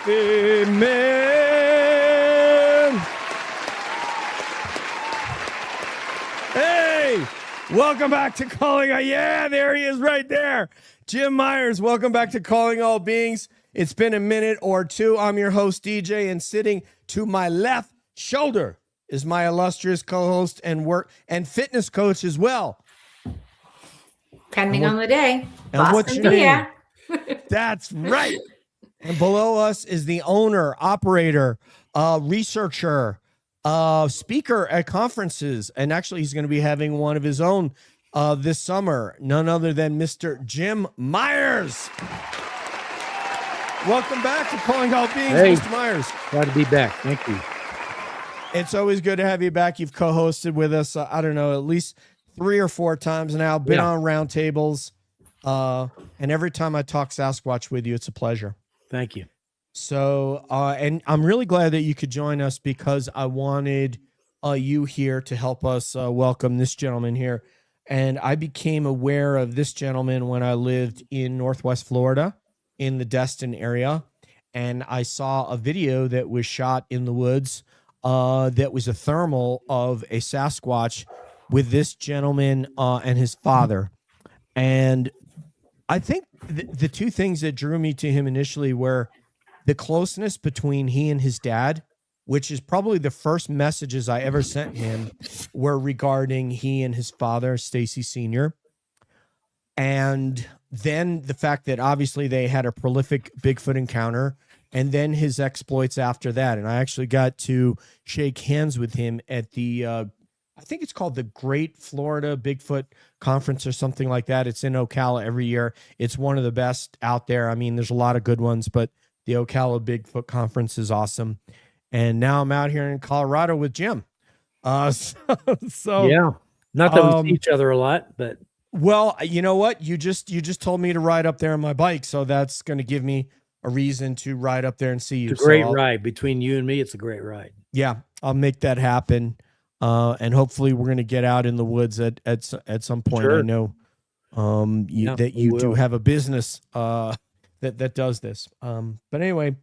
Amen. Hey, welcome back to Calling All. Yeah, there he is right there. Jim Myers, welcome back to Calling All Beings. It's been a minute or two. I'm your host, DJ, and sitting to my left shoulder is my illustrious co-host and work and fitness coach as well. Depending on the day. And what's your name? That's right. And below us is the owner, operator, researcher, speaker at conferences. And actually, he's going to be having one of his own this summer. None other than Mr. Jim Myers. Welcome back to Calling All Beings, hey, Mr. Myers. Glad to be back. Thank you. It's always good to have you back. You've co-hosted with us, I don't know, at least 3 or 4 times now. Been on roundtables. And every time I talk Sasquatch with you, it's a pleasure. Thank you. So, and I'm really glad that you could join us because I wanted you here to help us welcome this gentleman here. And I became aware of this gentleman when I lived in Northwest Florida in the Destin area. And I saw a video that was shot in the woods that was a thermal of a Sasquatch with this gentleman and his father. And I think the two things that drew me to him initially were the closeness between he and his dad, which is probably the first messages I ever sent him were regarding he and his father, Stacy Sr. And then the fact that obviously they had a prolific Bigfoot encounter and then his exploits after that. And I actually got to shake hands with him at the, I think it's called the Great Florida Bigfoot Conference or something like that. It's in Ocala every year. It's one of the best out there. I mean, there's a lot of good ones, but the Ocala Bigfoot Conference is awesome. And now I'm out here in Colorado with Jim. So yeah, not that we see each other a lot, but well, you know what? You just told me to ride up there on my bike, so that's going to give me a reason to ride up there and see you. It's a great ride between you and me. It's a great ride. Yeah, I'll make that happen. And hopefully we're going to get out in the woods at some point. Sure. I know that you do have a business that does this. But anyway,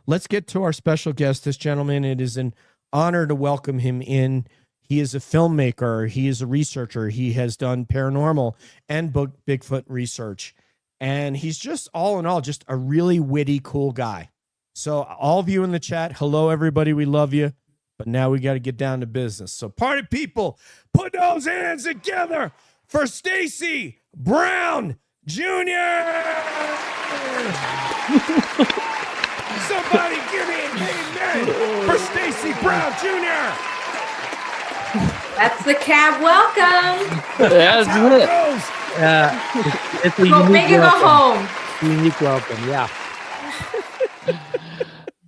let's get to our special guest, this gentleman. It is an honor to welcome him in. He is a filmmaker. He is a researcher. He has done paranormal and Bigfoot research. And he's just all in all, just a really witty, cool guy. So all of you in the chat, hello, everybody. We love you. But now we got to get down to business. So party people, put those hands together for Stacy Brown Jr. Somebody give me an amen for Stacy Brown Jr. That's the cab welcome. That's how it goes. It's a go big and go home. Unique welcome, yeah.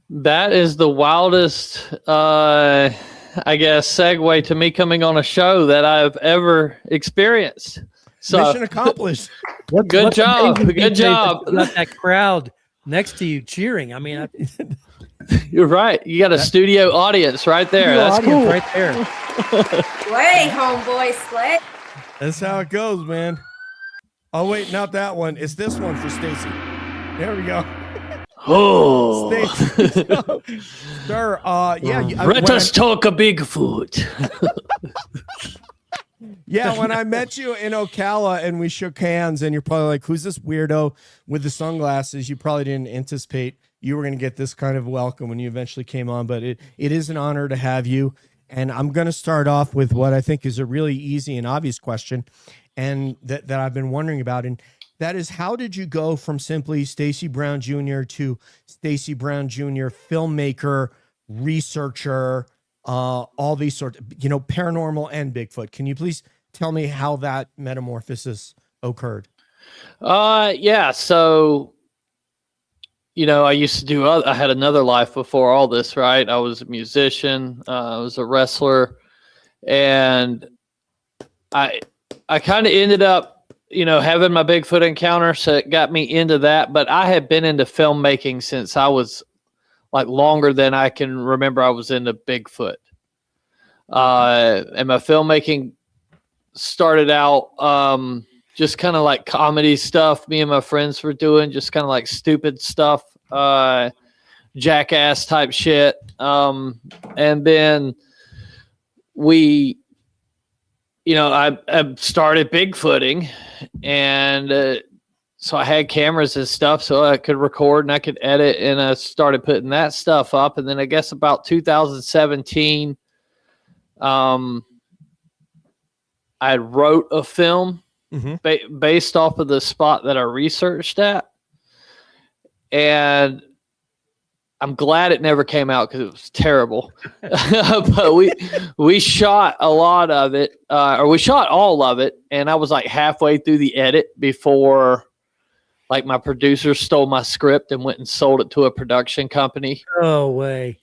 That is the wildest, I guess, segue to me coming on a show that I've ever experienced. So, mission accomplished. Good job. Good job. Got that crowd next to you cheering. I mean, you're right. You got a studio audience right there. That's cool. Right there. Slay, homeboy, slay. That's how it goes, man. Oh, wait, not that one. It's this one for Stacy. There we go. Oh, sir. Yeah. Let us talk a Bigfoot. Yeah, when I met you in Ocala and we shook hands, and you're probably like, "Who's this weirdo with the sunglasses?" You probably didn't anticipate you were going to get this kind of welcome when you eventually came on. But it is an honor to have you. And I'm going to start off with what I think is a really easy and obvious question, and that I've been wondering about, and that is, how did you go from simply Stacy Brown Jr. to Stacy Brown Jr., filmmaker, researcher, all these sorts, paranormal and Bigfoot? Can you please tell me how that metamorphosis occurred? Yeah. So I used to do. I had another life before all this, right? I was a musician. I was a wrestler, and I kind of ended up, having my Bigfoot encounter, so it got me into that. But I had been into filmmaking since I was like longer than I can remember. I was into Bigfoot, and my filmmaking started out just kind of like comedy stuff. Me and my friends were doing just kind of like stupid stuff, jackass type shit, and then we. I started Bigfooting, and so I had cameras and stuff, so I could record and I could edit, and I started putting that stuff up. And then I guess about 2017, I wrote a film based off of the spot that I researched at, and I'm glad it never came out because it was terrible. But we shot a lot of it, or we shot all of it, and I was like halfway through the edit before like my producer stole my script and went and sold it to a production company. No way.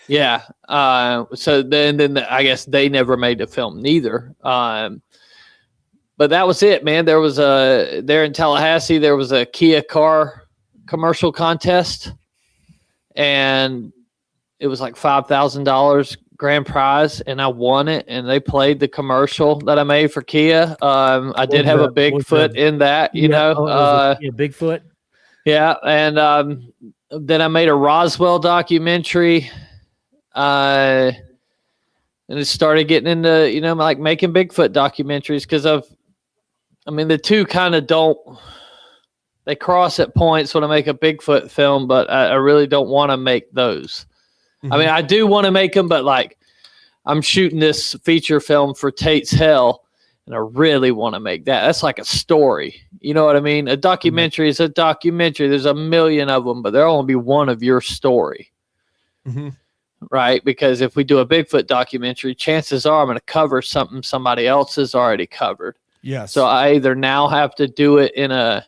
Yeah. So then I guess they never made the film neither. But that was it, man. There was there in Tallahassee, there was a Kia car commercial contest. And it was like $5,000 grand prize, and I won it. And they played the commercial that I made for Kia. I did have a Bigfoot in that, Bigfoot. Yeah, and then I made a Roswell documentary, and it started getting into like making Bigfoot documentaries because the two kind of don't. They cross at points when I make a Bigfoot film, but I really don't want to make those. Mm-hmm. I do want to make them, but like I'm shooting this feature film for Tate's Hell, and I really want to make that. That's like a story. You know what I mean? A documentary is a documentary. There's a million of them, but there'll only be one of your story. Mm-hmm. Right? Because if we do a Bigfoot documentary, chances are I'm going to cover something somebody else has already covered. Yes. So I either now have to do it in a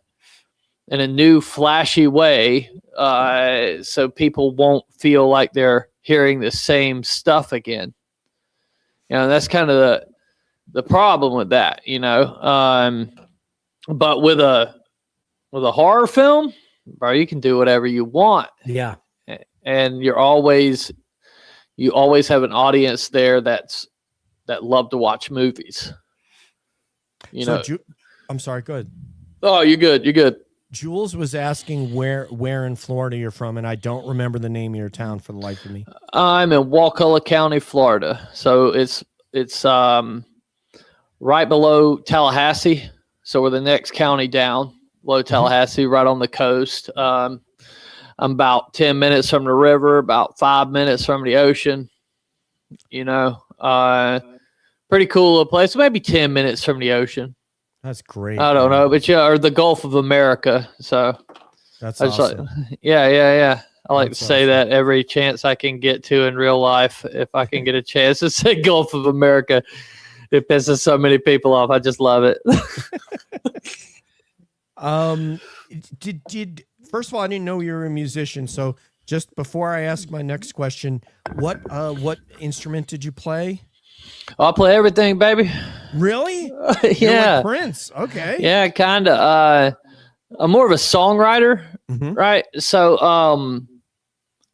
new flashy way, so people won't feel like they're hearing the same stuff again. That's kind of the problem with that, but with a horror film, bro, you can do whatever you want. Yeah. And you always have an audience there that love to watch movies. I'm sorry, go ahead. Oh, you're good. Jules was asking where in Florida you're from, and I don't remember the name of your town for the life of me. I'm in Wakulla County, Florida. So it's right below Tallahassee. So we're the next county down, below Tallahassee, right on the coast. I'm about 10 minutes from the river, about 5 minutes from the ocean. Pretty cool little place. Maybe 10 minutes from the ocean. That's great. I don't know, but or the Gulf of America. So that's awesome. Yeah. I like to say that every chance I can get to in real life. If I can get a chance to say Gulf of America, it pisses so many people off. I just love it. Did first of all, I didn't know you were a musician. So just before I ask my next question, what instrument did you play? I play everything, baby. Really? Yeah. You're like Prince. Okay. Yeah, kind of. I'm more of a songwriter, right? So,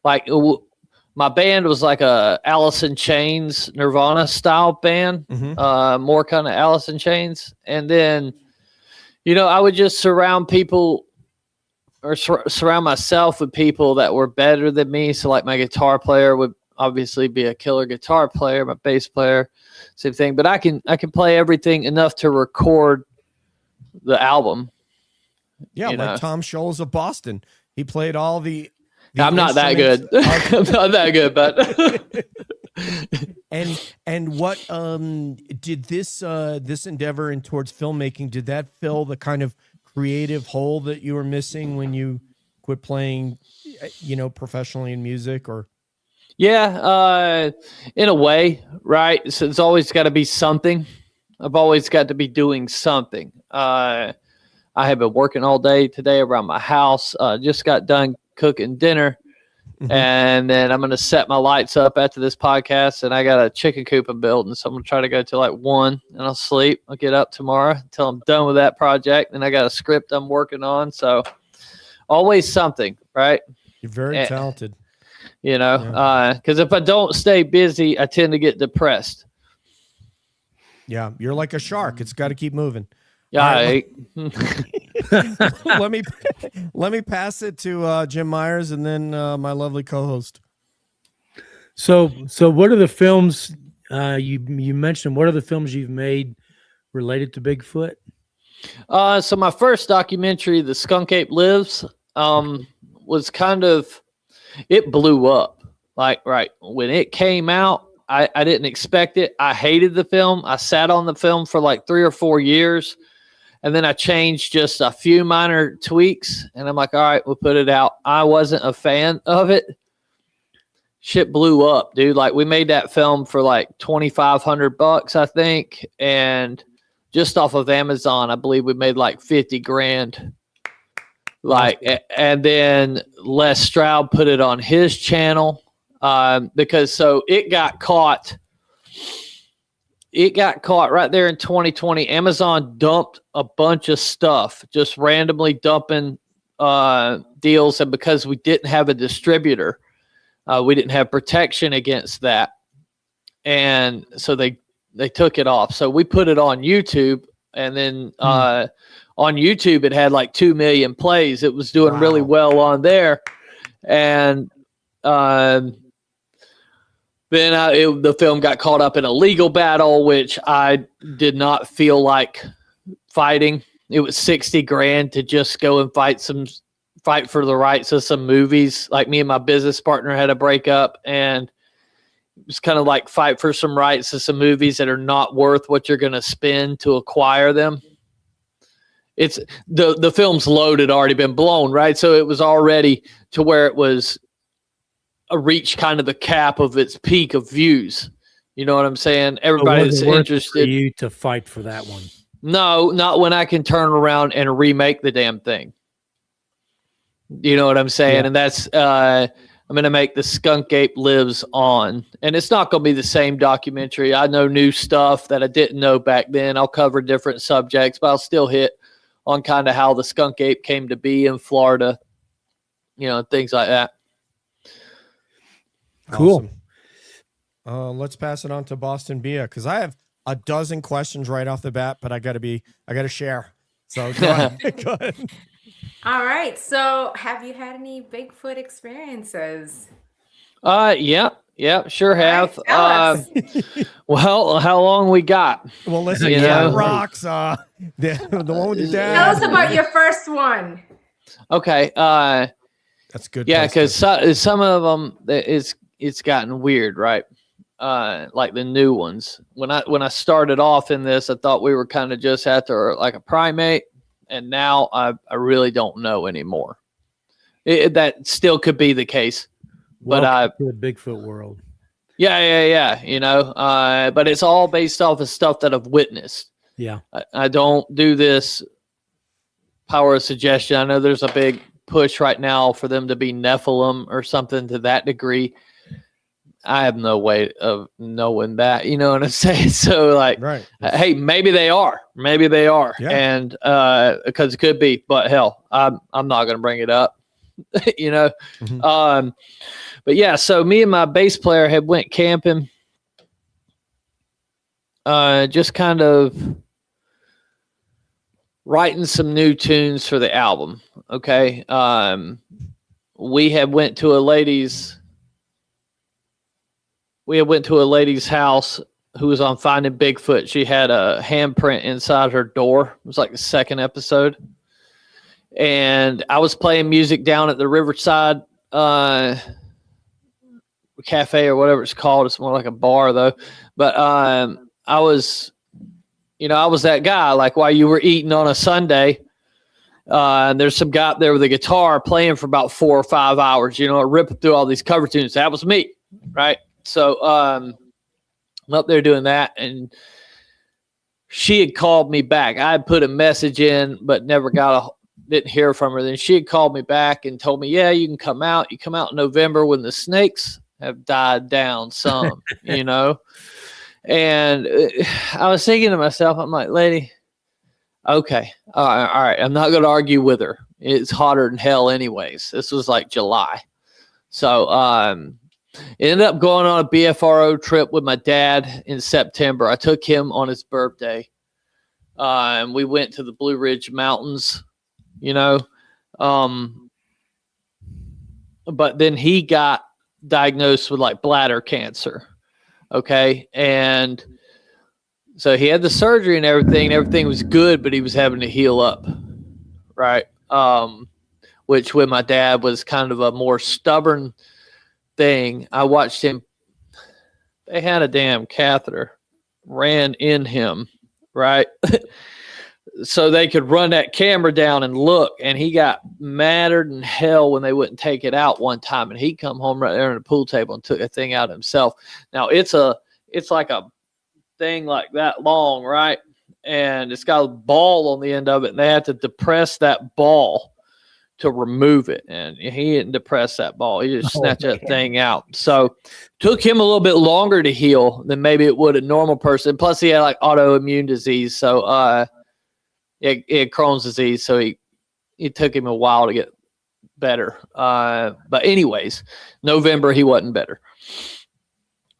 my band was like a Alice in Chains, Nirvana style band, more kind of Alice in Chains. And then, I would just surround people or surround myself with people that were better than me. So like my guitar player would obviously be a killer guitar player, my bass player, same thing. But I can play everything enough to record the album. Yeah, like Tom Scholes of Boston. He played all the I'm not that good. I'm not that good, but and what did this endeavor in towards filmmaking, did that fill the kind of creative hole that you were missing when you quit playing professionally in music? Or yeah, in a way, right? So it's always got to be something. I've always got to be doing something. I have been working all day today around my house. Just got done cooking dinner. And then I'm going to set my lights up after this podcast, and I got a chicken coop I'm building. So I'm going to try to go till like 1 and I'll sleep. I'll get up tomorrow until I'm done with that project. And I got a script I'm working on. So always something, right? You're very talented. You know, because if I don't stay busy, I tend to get depressed. Yeah. You're like a shark. It's got to keep moving. Yeah. Let me pass it to Jim Myers and then my lovely co-host. So what are the films you mentioned? What are the films you've made related to Bigfoot? So my first documentary, The Skunk Ape Lives, was kind of, it blew up. Like right when it came out, I didn't expect it. I hated the film. I sat on the film for like 3 or 4 years. And then I changed just a few minor tweaks, and I'm like, all right, we'll put it out. I wasn't a fan of it. Shit blew up, dude. Like we made that film for like $2,500, I think. And just off of Amazon, I believe we made like 50 grand. Like, and then Les Stroud put it on his channel, because so it got caught. It got caught right there in 2020. Amazon dumped a bunch of stuff, just randomly dumping deals. And because we didn't have a distributor, we didn't have protection against that. And so they took it off. So we put it on YouTube. And then on YouTube, it had like 2 million plays. It was doing really well on there. And then the film got caught up in a legal battle, which I did not feel like fighting. It was 60 grand to just go and fight for the rights of some movies. Like me and my business partner had a breakup, and it was kind of like fight for some rights to some movies that are not worth what you're going to spend to acquire them. It's the film's load had already been blown, right? So it was already to where it was reached kind of the cap of its peak of views. You know what I'm saying? Everybody that's interested for you to fight for that one. No, not when I can turn around and remake the damn thing. You know what I'm saying? Yeah. And that's I'm going to make The Skunk Ape Lives on. And it's not going to be the same documentary. I know new stuff that I didn't know back then. I'll cover different subjects, but I'll still hit on kind of how the skunk ape came to be in Florida, you know, things like that. Cool. Awesome. Let's pass it on to Boston Bia, because I have a dozen questions right off the bat, but I got to share. So go ahead. Go ahead. All right. So have you had any Bigfoot experiences? Yeah, sure have. Right, Well, how long we got? Well, listen, Cat Rocks, the one with your dad. Tell us about your first one. Okay. That's good. Yeah, because some of them, it's gotten weird, right? Like the new ones. When I started off in this, I thought we were kind of just after like a primate, and now I really don't know anymore. That still could be the case, but to the Bigfoot world. Yeah. You know, but it's all based off of stuff that I've witnessed. Yeah, I don't do this power of suggestion. I know there's a big push right now for them to be Nephilim or something to that degree. I have no way of knowing that, you know what I'm saying? So like, right. Hey, maybe they are, yeah. And, cause it could be, but hell, I'm not going to bring it up, you know? Mm-hmm. But yeah, so me and my bass player had went camping, just kind of writing some new tunes for the album. Okay. We had went to a lady's house who was on Finding Bigfoot. She had a handprint inside her door. It was like the second episode. And I was playing music down at the Riverside cafe or whatever it's called. It's more like a bar though. But I was that guy, like while you were eating on a Sunday, and there's some guy up there with a guitar playing for about 4 or 5 hours, you know, ripping through all these cover tunes. That was me, right? So I'm up there doing that, and she had called me back. I had put a message in, but never got didn't hear from her. Then she had called me back and told me, yeah, you can come out. You come out in November when the snakes have died down some, you know? And I was thinking to myself, I'm like, lady, okay, all right. I'm not going to argue with her. It's hotter than hell anyways. This was like July. So ended up going on a BFRO trip with my dad in September. I took him on his birthday. And we went to the Blue Ridge Mountains, you know. But then he got diagnosed with like bladder cancer. Okay. And so he had the surgery and everything. Everything was good, but he was having to heal up. Right. Which with my dad was kind of a more stubborn thing. I watched him. They had a damn catheter ran in him. Right. So they could run that camera down and look, and he got madder than hell when they wouldn't take it out one time. And he come home right there on the pool table and took the thing out himself. Now it's like a thing like that long, right? And it's got a ball on the end of it, and they had to depress that ball to remove it. And he didn't depress that ball. He just snatched that thing out. So took him a little bit longer to heal than maybe it would a normal person. Plus he had like autoimmune disease. So he had Crohn's disease. So it took him a while to get better. But anyways, November, he wasn't better.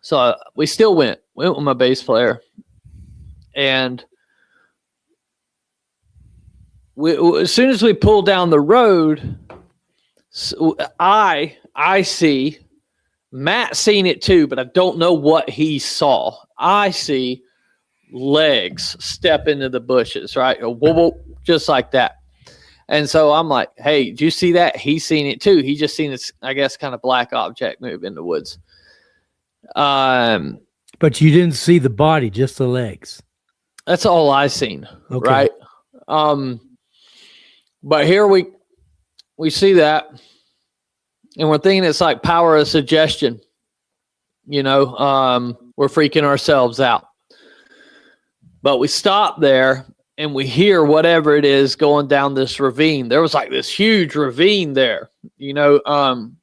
So we still went with my bass player. And as soon as we pulled down the road, I see Matt seen it too, but I don't know what he saw. I see legs step into the bushes, right? Just like that. And so I'm like, hey, did you see that? He's seen it too. He just seen this, I guess, kind of black object move in the woods. But you didn't see the body, just the legs. That's all I seen, Okay. right? But here we see that, and we're thinking it's like power of suggestion. You know, we're freaking ourselves out. But we stop there, and we hear whatever it is going down this ravine. There was like this huge ravine there, you know, and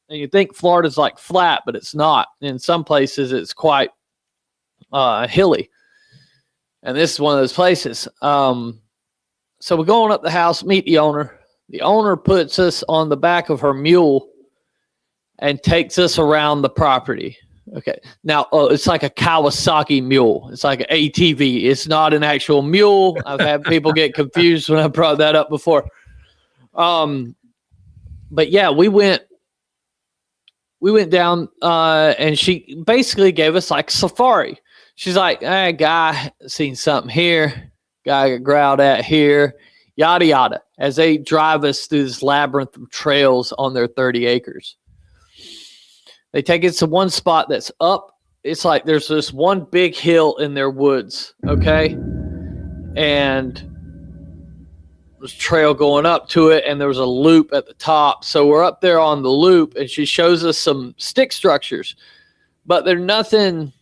you think Florida's like flat, but it's not. In some places, it's quite hilly. And this is one of those places. So we're going up the house, meet the owner. The owner puts us on the back of her mule and takes us around the property. Okay. Now, it's like a Kawasaki mule. It's like an ATV. It's not an actual mule. I've had people get confused when I brought that up before. But yeah, we went down, and she basically gave us like safari. She's like, hey, guy, seen something here. Guy got growled at here, yada, yada, as they drive us through this labyrinth of trails on their 30 acres. They take us to one spot that's up. It's like there's this one big hill in their woods, okay? And there's a trail going up to it, and there was a loop at the top. So we're up there on the loop, and she shows us some stick structures. But they're nothing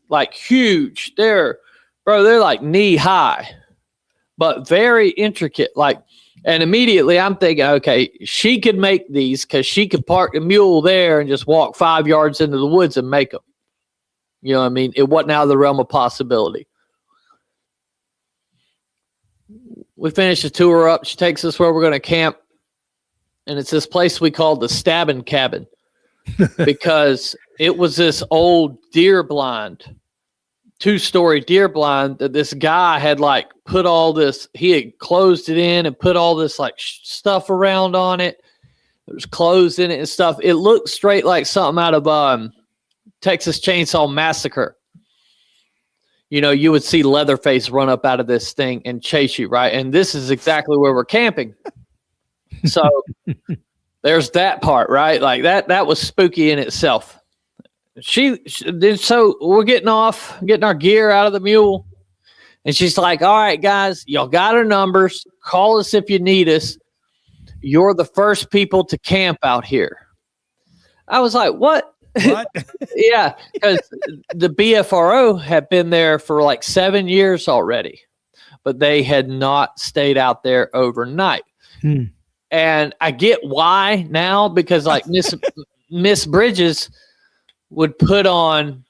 like huge. They're like knee high, but very intricate. And immediately I'm thinking, okay, she could make these because she could park the mule there and just walk 5 yards into the woods and make them. You know what I mean? It wasn't out of the realm of possibility. We finish the tour up. She takes us where we're going to camp. And it's this place we call the Stabbing Cabin because it was this old deer blind. 2-story deer blind that this guy had like put all this, he had closed it in and put all this like stuff around on it. There was clothes in it and stuff. It looked straight like something out of Texas Chainsaw Massacre. You know, you would see Leatherface run up out of this thing and chase you, right? And this is exactly where we're camping. So there's that part, right? Like that was spooky in itself. So we're getting our gear out of the mule, and she's like, all right, guys, y'all got our numbers. Call us if you need us. You're the first people to camp out here. I was like, what? Yeah, because the BFRO had been there for like 7 years already, but they had not stayed out there overnight. Hmm. And I get why now, because like Miss Bridges would put on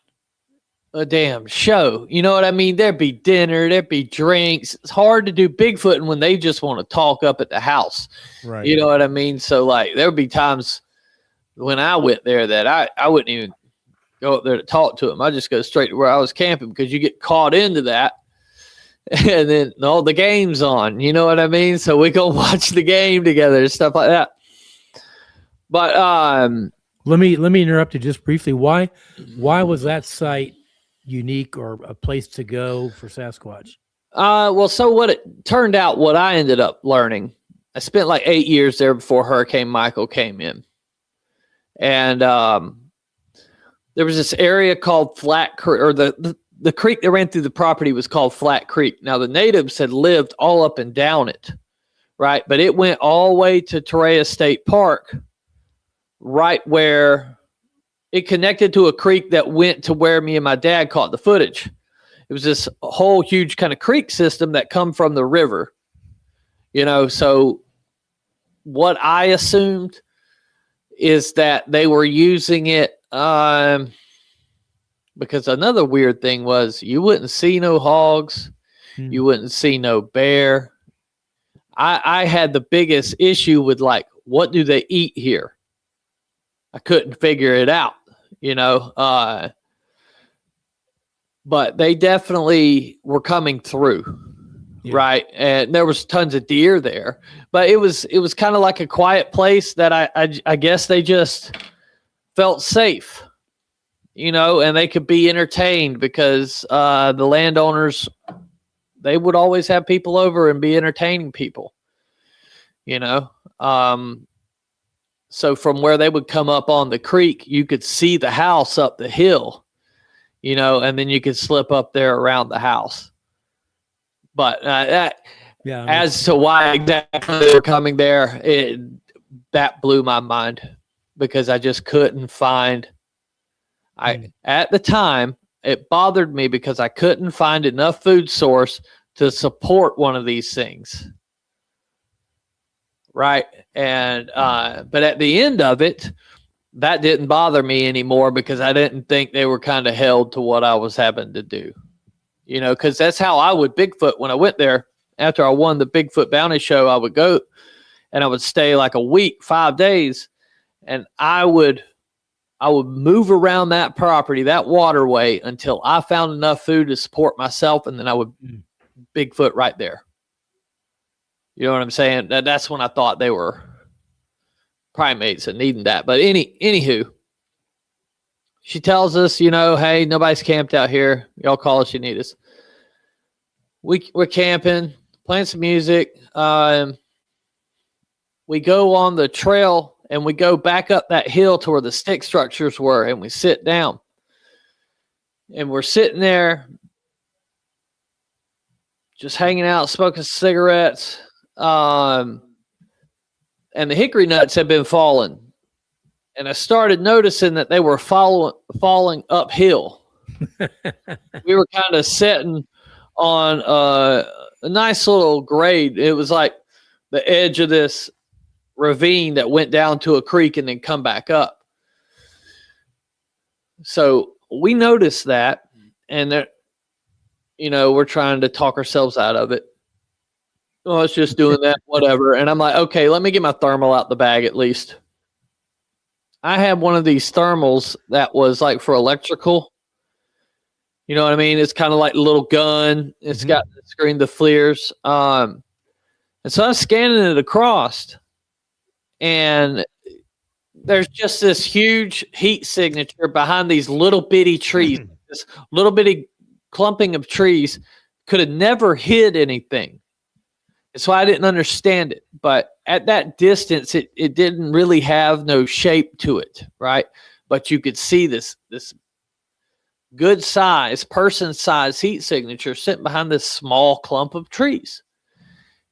a damn show. You know what I mean? There'd be dinner, there'd be drinks. It's hard to do Bigfooting when they just want to talk up at the house. Right. You know what I mean? So like there would be times when I went there that I wouldn't even go up there to talk to them. I just go straight to where I was camping, because you get caught into that. And then all the game's on, you know what I mean? So we go watch the game together and stuff like that. But let me interrupt you just briefly. Why was that site unique or a place to go for Sasquatch? well, so what it turned out, what I ended up learning, I spent like 8 years there before Hurricane Michael came in. And there was this area called Flat Creek, or the creek that ran through the property was called Flat Creek. Now, the natives had lived all up and down it, right? But it went all the way to Torreya State Park, right where it connected to a creek that went to where me and my dad caught the footage. It was this whole huge kind of creek system that come from the river, you know. So what I assumed is that they were using it, because another weird thing was you wouldn't see no hogs. You wouldn't see no bear. I had the biggest issue with, like, what do they eat here? I couldn't figure it out, you know. But they definitely were coming through, right? And there was tons of deer there. But it was kind of like a quiet place that I guess they just felt safe, you know, and they could be entertained, because the landowners, they would always have people over and be entertaining people, you know. So from where they would come up on the creek, you could see the house up the hill, you know, and then you could slip up there around the house. But as to why exactly they were coming there, that blew my mind, because I just couldn't find. At the time, it bothered me because I couldn't find enough food source to support one of these things. Right. And, but at the end of it, that didn't bother me anymore, because I didn't think they were kind of held to what I was having to do, you know, because that's how I would Bigfoot when I went there. After I won the Bigfoot bounty show, I would go and I would stay like a week, 5 days, and I would move around that property, that waterway, until I found enough food to support myself, and then I would Bigfoot right there. You know what I'm saying? That's when I thought they were primates and needing that. But anywho, she tells us, you know, hey, nobody's camped out here. Y'all call us, you need us. We're camping, playing some music. We go on the trail, and we go back up that hill to where the stick structures were, and we sit down. And we're sitting there just hanging out, smoking cigarettes. And the hickory nuts had been falling. And I started noticing that they were falling uphill. We were kind of sitting on a nice little grade. It was like the edge of this ravine that went down to a creek and then come back up. So we noticed that, and you know, we're trying to talk ourselves out of it. Oh, it's just doing that, whatever. And I'm like, okay, let me get my thermal out the bag at least. I had one of these thermals that was like for electrical. You know what I mean? It's kind of like a little gun. It's got the screen, the flares. And so I'm scanning it across, and there's just this huge heat signature behind these little bitty trees. This little bitty clumping of trees could have never hid anything. So I didn't understand it. But at that distance, it didn't really have no shape to it, right? But you could see this good size, person size heat signature sitting behind this small clump of trees.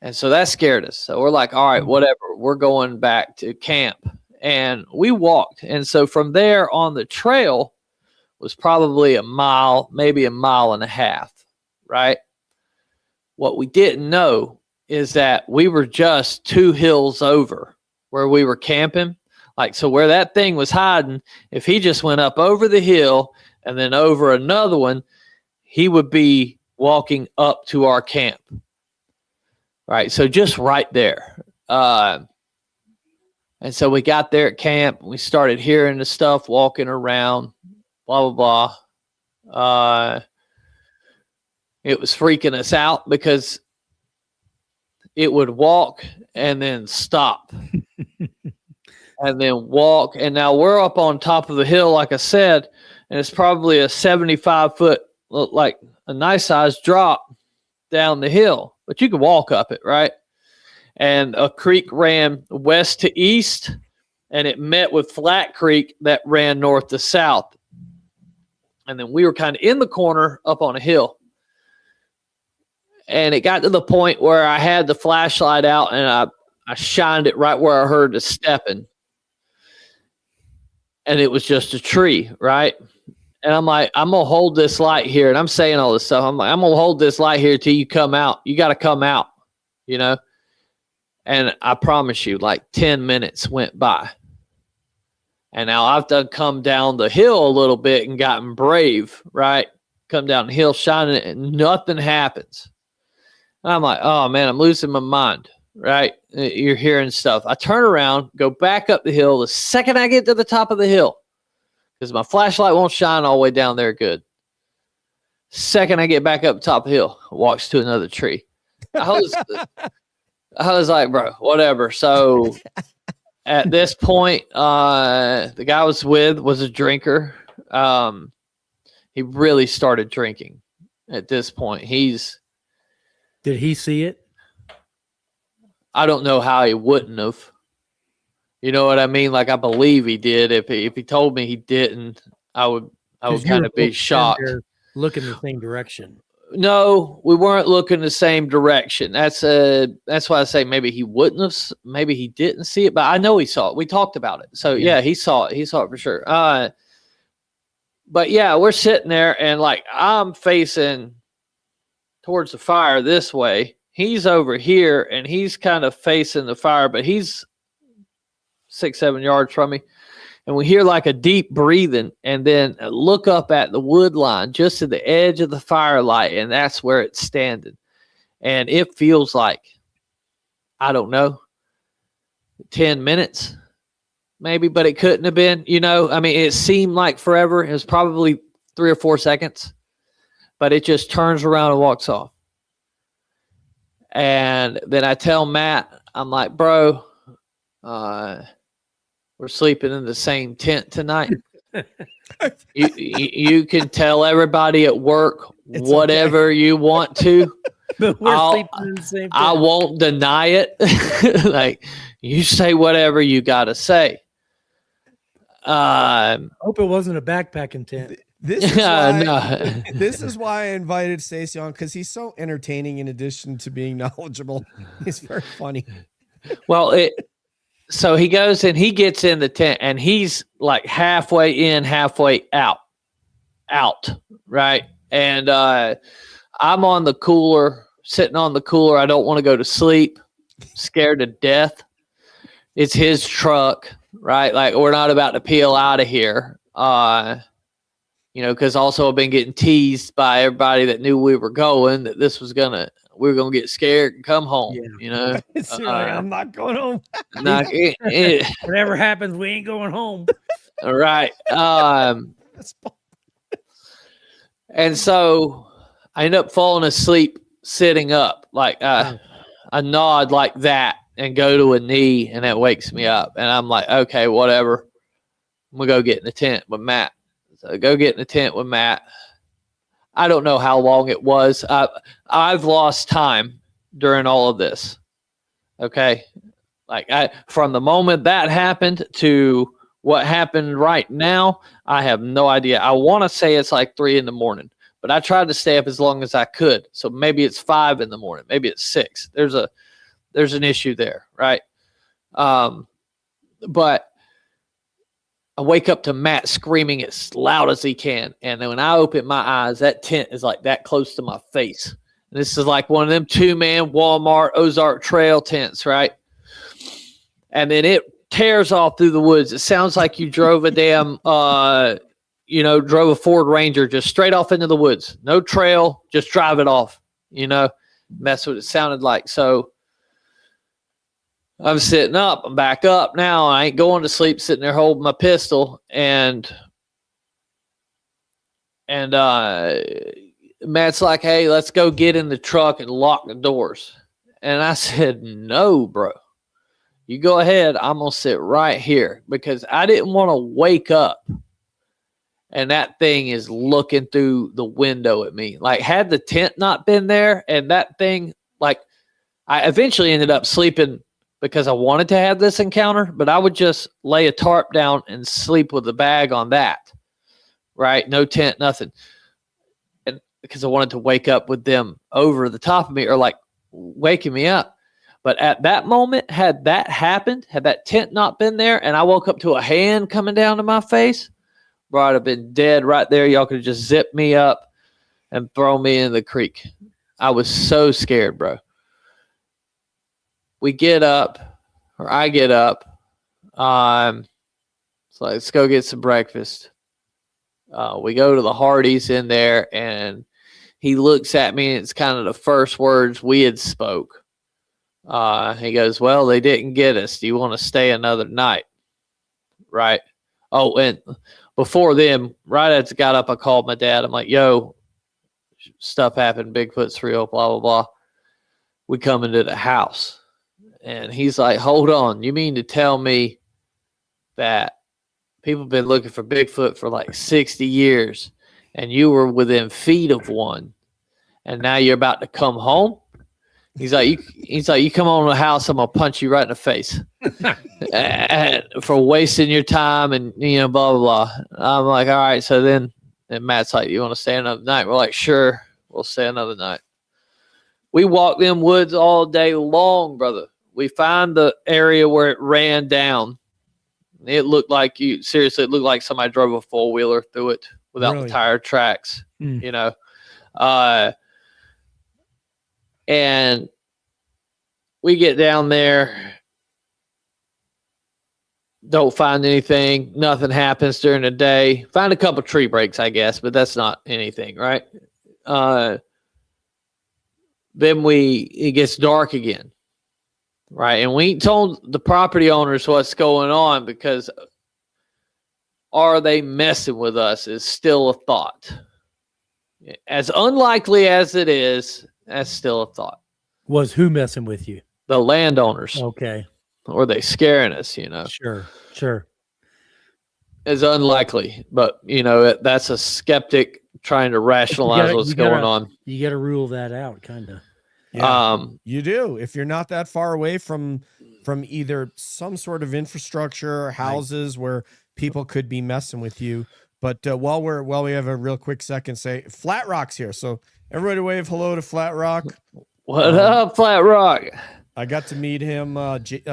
And so that scared us. So we're like, all right, whatever. We're going back to camp. And we walked. And so from there on the trail was probably a mile, maybe a mile and a half, right? What we didn't know is that we were just 2 hills over where we were camping. Like, so where that thing was hiding, if he just went up over the hill and then over another one, he would be walking up to our camp. Right. So just right there. And so we got there at camp. We started hearing the stuff walking around, blah, blah, blah. It was freaking us out because it would walk and then stop and then walk. And now we're up on top of the hill, like I said, and it's probably a 75-foot, like a nice size drop down the hill, but you could walk up it, right? And a creek ran west to east, and it met with Flat Creek that ran north to south. And then we were kind of in the corner up on a hill. And it got to the point where I had the flashlight out, and I shined it right where I heard the stepping. And it was just a tree, right? And I'm like, I'm going to hold this light here. And I'm saying all this stuff. I'm like, I'm going to hold this light here till you come out. You got to come out, you know? And I promise you, like 10 minutes went by. And now I've done come down the hill a little bit and gotten brave, right? Come down the hill, shining it, and nothing happens. And I'm like, oh, man, I'm losing my mind, right? You're hearing stuff. I turn around, go back up the hill. The second I get to the top of the hill, because my flashlight won't shine all the way down there good. Second I get back up the top of the hill, walks to another tree. I was like, bro, whatever. So at this point, the guy I was with was a drinker. He really started drinking at this point. Did he see it? I don't know how he wouldn't have. You know what I mean? Like, I believe he did. If he told me he didn't, I would kind of be shocked. Looking the same direction. No, we weren't looking the same direction. That's why I say maybe he wouldn't have. Maybe he didn't see it, but I know he saw it. We talked about it. So yeah, he saw it. He saw it for sure. But yeah, we're sitting there, and like I'm facing towards the fire this way. He's over here, and he's kind of facing the fire, but he's 6-7 yards from me. And we hear like a deep breathing, and then look up at the wood line just to the edge of the firelight, and that's where it's standing. And it feels like, I don't know, 10 minutes maybe, but it couldn't have been, you know. I mean, it seemed like forever. It was probably 3 or 4 seconds, but it just turns around and walks off. And then I tell Matt, I'm like, bro, we're sleeping in the same tent tonight. You can tell everybody at work whatever you want to. But we're sleeping in the same tent. I won't deny it. Like, you say whatever you got to say. Hope it wasn't a backpacking tent. This is why, this is why I invited Stacy on, because he's so entertaining in addition to being knowledgeable. He's very funny. Well, so he goes and he gets in the tent, and he's like halfway in, halfway out, right? And I'm on the cooler, sitting on the cooler. I don't want to go to sleep, scared to death. It's his truck, right? Like, we're not about to peel out of here. You know, because also I've been getting teased by everybody that knew we were going, that we were gonna get scared and come home. Yeah. You know, I'm not going home. Whatever happens, we ain't going home. All right. And so I end up falling asleep sitting up, like I nod like that and go to a knee, and that wakes me up, and I'm like, okay, whatever. I'm gonna go get in the tent with Matt. So go get in the tent with Matt. I don't know how long it was. I've lost time during all of this. Okay. Like, from the moment that happened to what happened right now, I have no idea. I want to say it's like 3 a.m, but I tried to stay up as long as I could. So maybe it's 5 a.m. Maybe it's 6. There's an issue there. Right. But I wake up to Matt screaming as loud as he can. And then when I open my eyes, that tent is like that close to my face. This is like one of them 2-man Walmart Ozark Trail tents, right? And then it tears off through the woods. It sounds like you drove a damn, drove a Ford Ranger just straight off into the woods. No trail, just drive it off, That's what it sounded like. So I'm sitting up. I'm back up now. I ain't going to sleep, sitting there holding my pistol. And Matt's like, hey, let's go get in the truck and lock the doors. And I said, no, bro. You go ahead. I'm going to sit right here because I didn't want to wake up and that thing is looking through the window at me. Like, had the tent not been there and that thing, like, I eventually ended up sleeping because I wanted to have this encounter, but I would just lay a tarp down and sleep with the bag on that, right? No tent, nothing. And because I wanted to wake up with them over the top of me or like waking me up. But at that moment, had that happened, had that tent not been there, and I woke up to a hand coming down to my face, bro, I'd have been dead right there. Y'all could have just zipped me up and thrown me in the creek. I was so scared, bro. We get up, or I get up. So let's go get some breakfast. We go to the Hardee's in there, and he looks at me, and it's kind of the first words we had spoke. He goes, well, they didn't get us. Do you want to stay another night? Right. Oh, and before then, right as I got up, I called my dad. I'm like, yo, stuff happened. Bigfoot's real, blah, blah, blah. We come into the house. And he's like, hold on. You mean to tell me that people have been looking for Bigfoot for like 60 years and you were within feet of one and now you're about to come home? He's like, you come on to the house, I'm gonna punch you right in the face for wasting your time and blah blah blah. I'm like, all right. So then Matt's like, you want to stay another night? We're like, sure, we'll stay another night. We walk them woods all day long, brother. We find the area where it ran down. It looked like it looked like somebody drove a 4-wheeler through it without the tire tracks, And we get down there, don't find anything. Nothing happens during the day. Find a couple tree breaks, I guess, but that's not anything, right? Then it gets dark again, right? And we ain't told the property owners what's going on because are they messing with us is still a thought. As unlikely as it is, that's still a thought. Was who messing with you? The landowners. Okay. Or they scaring us, Sure. It's unlikely, but that's a skeptic trying to rationalize what's going on. You got to rule that out, kind of. Yeah, you do. If you're not that far away from either some sort of infrastructure or houses where people could be messing with you. But while we have a real quick second, say Flat Rock's here. So everybody wave hello to Flat Rock. What up, Flat Rock? I got to meet him.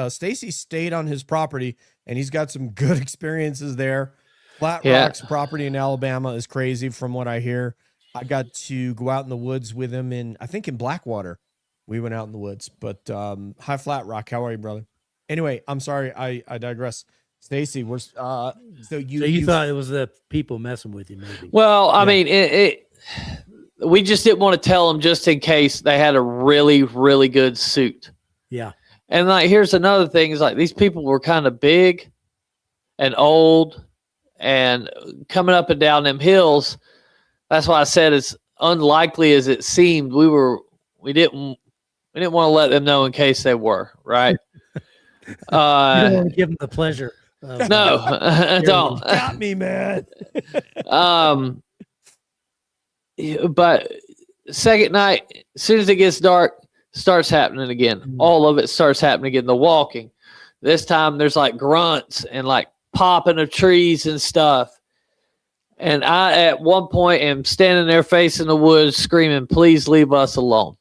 Stacy stayed on his property, and he's got some good experiences there. Flat Rock's property in Alabama is crazy from what I hear. I got to go out in the woods with him in Blackwater. We went out in the woods. But hi, Flat Rock. How are you, brother? Anyway, I'm sorry. I digress. Stacy, we're so you thought it was the people messing with you, maybe? Well, I mean, we just didn't want to tell them just in case they had a really, really good suit. Yeah. And like, here's another thing is like these people were kind of big and old and coming up and down them hills. That's why I said as unlikely as it seemed, we didn't want to let them know in case they were, right? You don't want to give them the pleasure. No, I don't. Got me, man. But second night, as soon as it gets dark, starts happening again. All of it starts happening again. The walking. This time there's like grunts and like popping of trees and stuff. And I, at one point, am standing there facing the woods screaming, please leave us alone.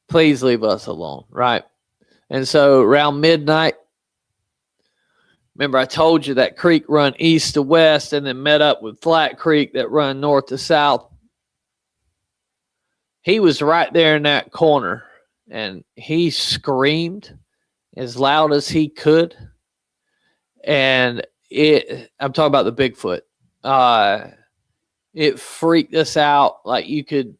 Please leave us alone, right? And so around midnight, remember I told you that creek run east to west and then met up with Flat Creek that run north to south. he was right there in that corner, and he screamed as loud as he could. And I'm talking about the Bigfoot. It freaked us out. Like you could,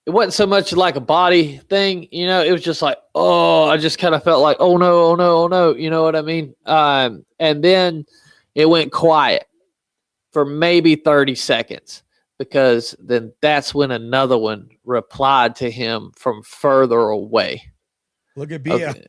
it wasn't so much like a body thing, you know, it was just like, oh, I just kind of felt like, oh no, oh no, oh no. You know what I mean? And then it went quiet for maybe 30 seconds, because then that's when another one replied to him from further away. Look at Bia. Okay.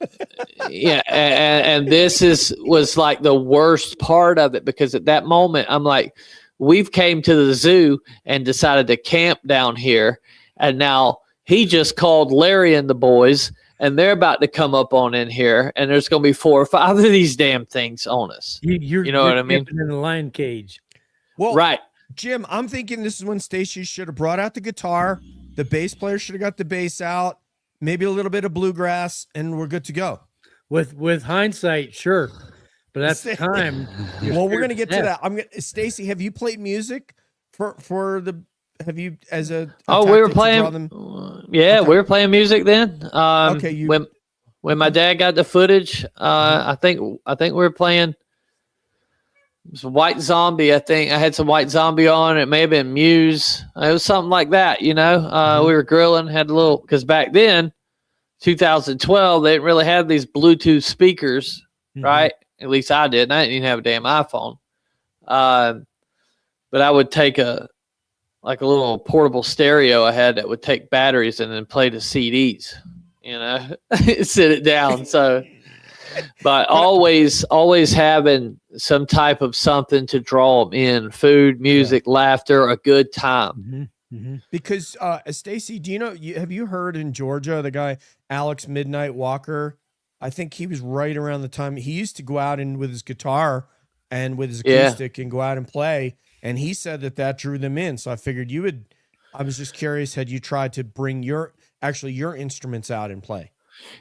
Yeah. And this was like the worst part of it, because at that moment I'm like, we've came to the zoo and decided to camp down here. And now he just called Larry and the boys, and they're about to come up on in here, and there's going to be 4 or 5 of these damn things on us. You know what I mean? In the lion cage. Well, right. Jim, I'm thinking this is when Stacy should have brought out the guitar. The bass player should have got the bass out, maybe a little bit of bluegrass, and we're good to go. With hindsight, sure. But at the time, well, we're gonna get to that. Stacy, have you played music for the? Have you as a? Oh, we were playing. Yeah, okay. We were playing music then. Okay, when my dad got the footage, I think we were playing. It was White Zombie. I think I had some White Zombie on. It may have been Muse. It was something like that. You know, we were grilling. Had a little, because back then, 2012, they didn't really have these Bluetooth speakers, right? At least I didn't. I didn't even have a damn iPhone. But I would take a little portable stereo I had that would take batteries and then play the CDs, you know, sit it down. So, but always having some type of something to draw them in: food, music, laughter, a good time. Because Stacy, do you know, have you heard in Georgia, the guy, Alex Midnight Walker? I think he was right around the time he used to go out and with his guitar and with his acoustic and go out and play. And he said that drew them in. So I figured you would, I was just curious, had you tried to bring your instruments out and play?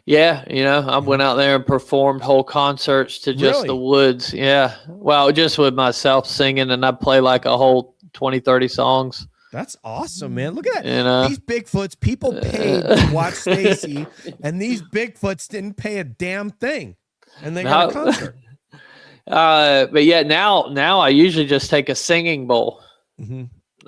Yeah. You know, I went out there and performed whole concerts to just the woods. Yeah. Well, just with myself singing, and I'd play like a whole 20, 30 songs. That's awesome, man. Look at that. You know? These Bigfoots, people paid to watch Stacy, and these Bigfoots didn't pay a damn thing. And they got a concert. But yeah, now I usually just take a singing bowl.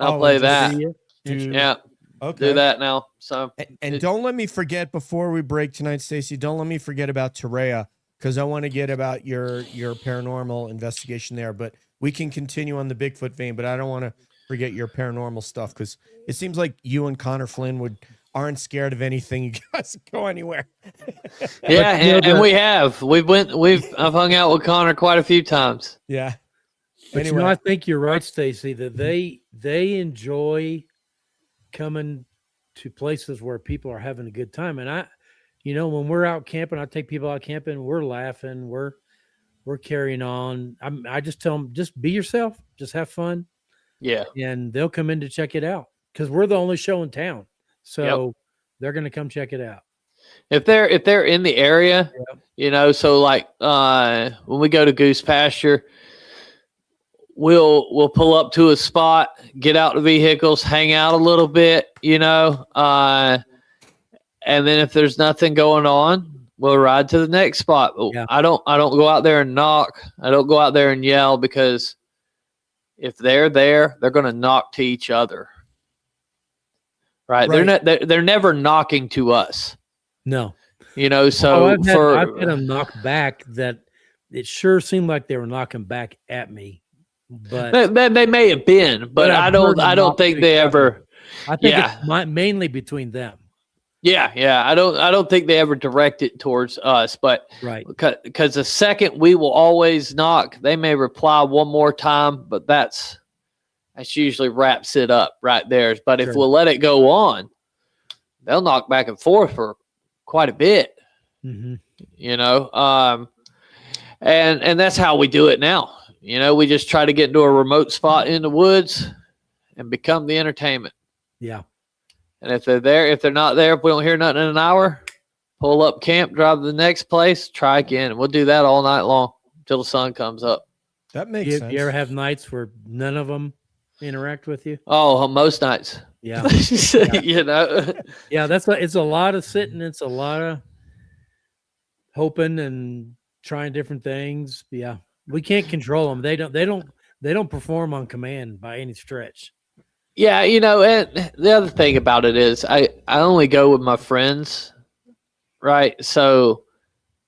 I'll play that. Yeah. Okay. Do that now. So and don't let me forget before we break tonight, Stacy, don't let me forget about Terea, because I want to get about your paranormal investigation there. But we can continue on the Bigfoot vein, but I don't want to forget your paranormal stuff, because it seems like you and Connor Flynn aren't scared of anything. You guys go anywhere. Yeah, and we have. I've hung out with Connor quite a few times. Yeah. But anyway. you know, I think you're right, Stacy, that they enjoy coming to places where people are having a good time. And when we're out camping, I take people out camping, we're laughing, we're carrying on. I just tell them, just be yourself, just have fun. Yeah. And they'll come in to check it out, because we're the only show in town. So they're going to come check it out. If they're in the area, you know, so like when we go to Goose Pasture, we'll pull up to a spot, get out the vehicles, hang out a little bit, you know, and then if there's nothing going on, we'll ride to the next spot. Yeah. I don't go out there and knock. I don't go out there and yell, because if they're there, they're going to knock to each other. Right. They're never knocking to us. No. You know, so I've had them knock back that it sure seemed like they were knocking back at me. But they may have been, but I don't think they ever. I think it's mainly between them. Yeah. I don't think they ever direct it towards us, but because the second we will always knock, they may reply one more time, but that's usually wraps it up right there. But if we'll let it go on, they'll knock back and forth for quite a bit. You know, and that's how we do it now. You know, we just try to get into a remote spot in the woods and become the entertainment. Yeah. And if they're there, if they're not there, if we don't hear nothing in an hour, pull up camp, drive to the next place, try again. And we'll do that all night long until the sun comes up. That makes sense. You ever have nights where none of them interact with you? Oh, most nights. Yeah. You know. Yeah, it's a lot of sitting. It's a lot of hoping and trying different things. Yeah, we can't control them. They don't perform on command by any stretch. Yeah, you know, and the other thing about it is I only go with my friends, right? So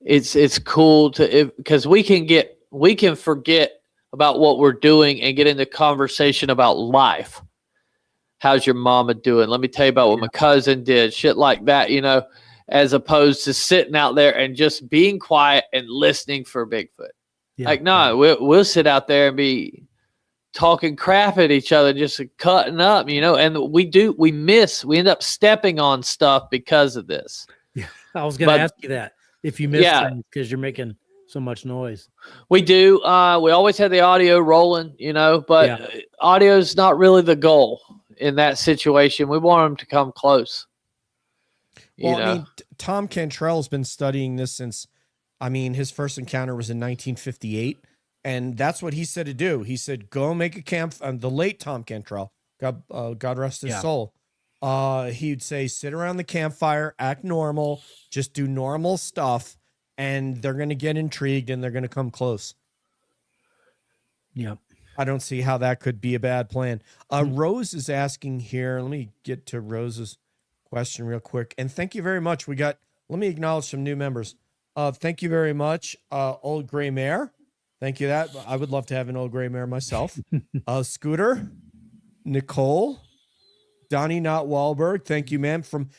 it's cool because we can forget about what we're doing and get into conversation about life. How's your mama doing? Let me tell you about what my cousin did, shit like that, you know, as opposed to sitting out there and just being quiet and listening for Bigfoot. Yeah, like, no, we'll sit out there and be talking crap at each other, just cutting up, you know, and we end up stepping on stuff because of this. Yeah, I was going to ask you that if you missed things because you're making so much noise. We do. We always have the audio rolling, you know, but audio is not really the goal in that situation. We want them to come close. Well, I mean, Tom Cantrell's been studying this since, I mean, his first encounter was in 1958. And that's what he said to do. He said, go make a camp. The late Tom Cantrell, God rest his soul. He'd say, sit around the campfire, act normal, just do normal stuff. And they're going to get intrigued and they're going to come close. Yeah. I don't see how that could be a bad plan. Rose is asking here. Let me get to Rose's question real quick. And thank you very much. Let me acknowledge some new members. Thank you very much. Old Gray Mare. Thank you. I would love to have an old gray mare myself. Scooter, Nicole, Donnie Not Wahlberg. Thank you, ma'am. She's from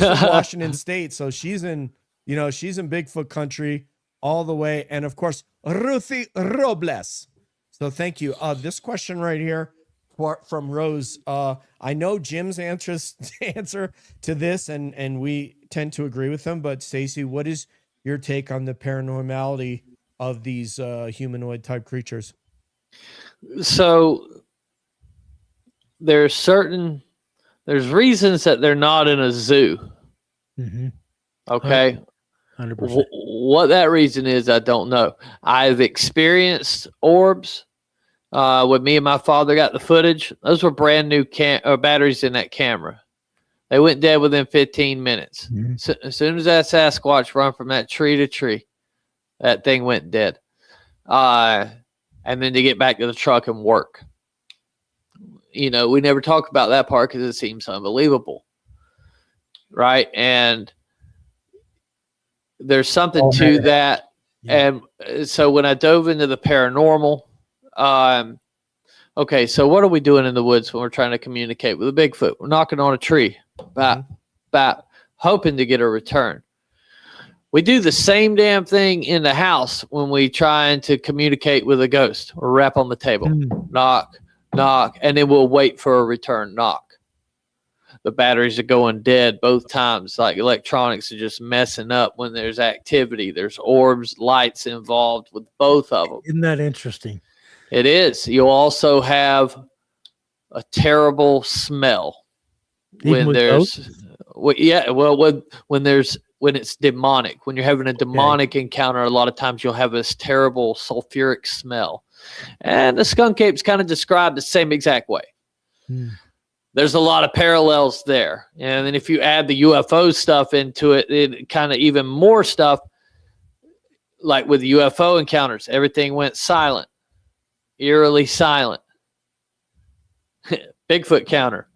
Washington State, so she's in Bigfoot country all the way. And of course, Ruthie Robles. So thank you. This question right here from Rose. I know Jim's answer to this, and we tend to agree with him. But Stacy, what is your take on the paranormality of these humanoid type creatures? So there's reasons that they're not in a zoo. Mm-hmm. Okay. 100%. What that reason is, I don't know. I've experienced orbs. When me and my father got the footage, those were brand new batteries in that camera. They went dead within 15 minutes. Mm-hmm. So, as soon as that Sasquatch run from that tree to tree, that thing went dead. And then to get back to the truck and work. You know, we never talk about that part because it seems unbelievable. Right? And there's something to that. Yeah. And so when I dove into the paranormal, okay, so what are we doing in the woods when we're trying to communicate with a Bigfoot? We're knocking on a tree, hoping to get a return. We do the same damn thing in the house when we trying to communicate with a ghost or rap on the table. Knock, knock, and then we'll wait for a return knock. The batteries are going dead both times. Like electronics are just messing up when there's activity. There's orbs, lights involved with both of them. Isn't that interesting? It is. You'll also have a terrible smell when it's demonic. When you're having a demonic encounter, a lot of times you'll have this terrible sulfuric smell. And the skunk apes kind of described the same exact way. There's a lot of parallels there. And then if you add the UFO stuff into it, it kind of even more stuff. Like with the UFO encounters, everything went silent, eerily silent. Bigfoot counter.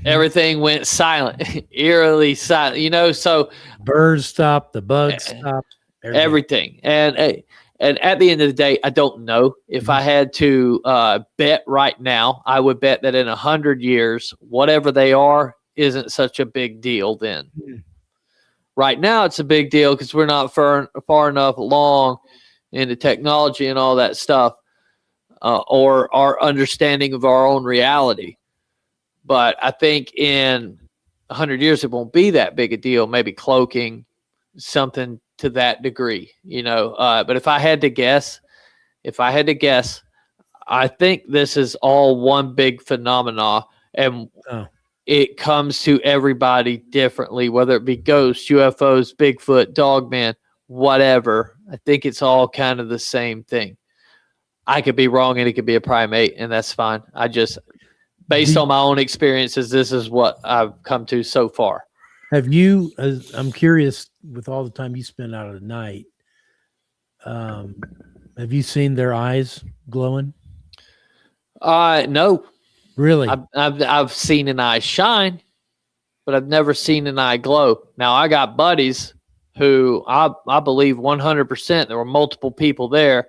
Everything went silent, eerily silent, you know, so birds stopped, the bugs stopped, everything. And at the end of the day, I don't know. If I had to bet right now, I would bet that in 100 years, whatever they are isn't such a big deal then. Right now, it's a big deal because we're not far enough along into technology and all that stuff, or our understanding of our own reality. But I think in 100 years, it won't be that big a deal. Maybe cloaking, something to that degree, you know. But if I had to guess, I think this is all one big phenomena, and it comes to everybody differently, whether it be ghosts, UFOs, Bigfoot, Dogman, whatever. I think it's all kind of the same thing. I could be wrong, and it could be a primate, and that's fine. based on my own experiences, this is what I've come to so far. Have you, I'm curious, with all the time you spend out of the night, have you seen their eyes glowing? No. Really? I've seen an eye shine, but I've never seen an eye glow. Now, I got buddies who I believe 100% there were multiple people there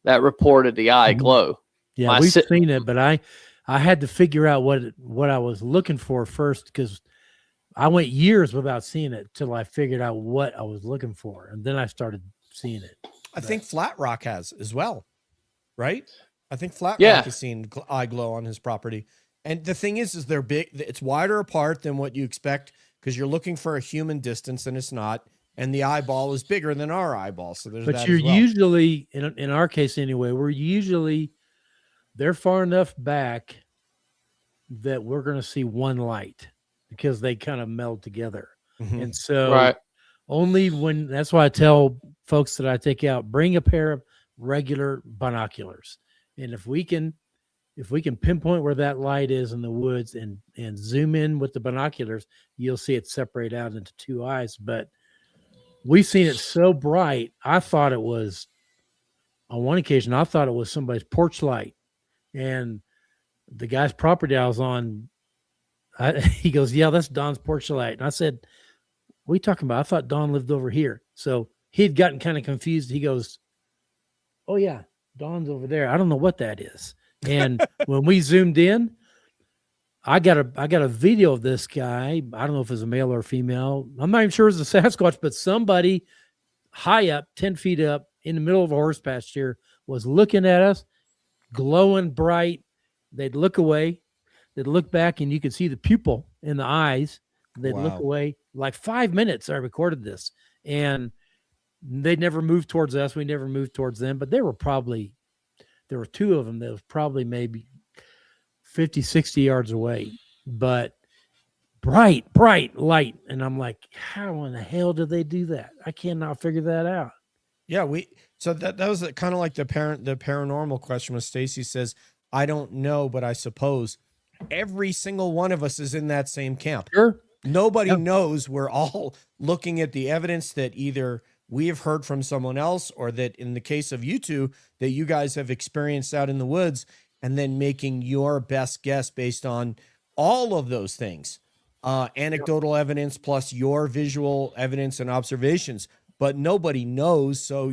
that reported the eye glow. Yeah, we've seen it, but I had to figure out what I was looking for first, because I went years without seeing it till I figured out what I was looking for, and then I started seeing it. I think Flat Rock has as well, right? I think Flat Rock has seen eye glow on his property. And the thing is they're big. It's wider apart than what you expect because you're looking for a human distance, and it's not. And the eyeball is bigger than our eyeball, so there's. But you're usually, in our case anyway, they're far enough back that we're going to see one light because they kind of meld together. Mm-hmm. And so only that's why I tell folks that I take out, bring a pair of regular binoculars. And if we can pinpoint where that light is in the woods and zoom in with the binoculars, you'll see it separate out into two eyes. But we've seen it so bright, I thought it was, on one occasion, I thought it was somebody's porch light. And the guy's property I was on, he goes, yeah, that's Don's porch light. And I said, what are you talking about? I thought Don lived over here. So he'd gotten kind of confused. He goes, oh, yeah, Don's over there. I don't know what that is. And when we zoomed in, I got a video of this guy. I don't know if it's a male or a female. I'm not even sure it's a Sasquatch, but somebody high up, 10 feet up in the middle of a horse pasture was looking at us, glowing bright. They'd look away. They'd look back, and you could see the pupil in the eyes. They'd look away. Like 5 minutes, I recorded this. And they never moved towards us. We never moved towards them. But there were two of them that was probably maybe 50, 60 yards away. But bright light. And I'm like, how in the hell did they do that? I cannot figure that out. Yeah, so that was kind of like the paranormal question when Stacy says, I don't know, but I suppose. Every single one of us is in that same camp. Sure. Nobody knows. We're all looking at the evidence that either we have heard from someone else, or that in the case of you two, that you guys have experienced out in the woods, and then making your best guess based on all of those things, anecdotal evidence plus your visual evidence and observations. But nobody knows. So,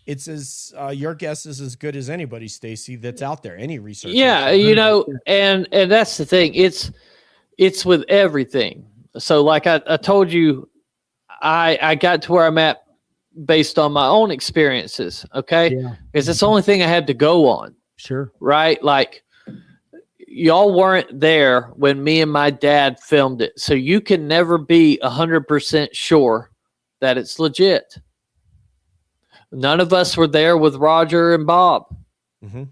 it's your guess is as good as anybody, Stacy, that's out there, any research. Yeah. And that's the thing. It's with everything. So like I told you, I got to where I'm at based on my own experiences. Okay. Because it's the only thing I had to go on. Sure. Right. Like y'all weren't there when me and my dad filmed it. So you can never be 100% sure that it's legit. None of us were there with Roger and Bob. Mm-hmm.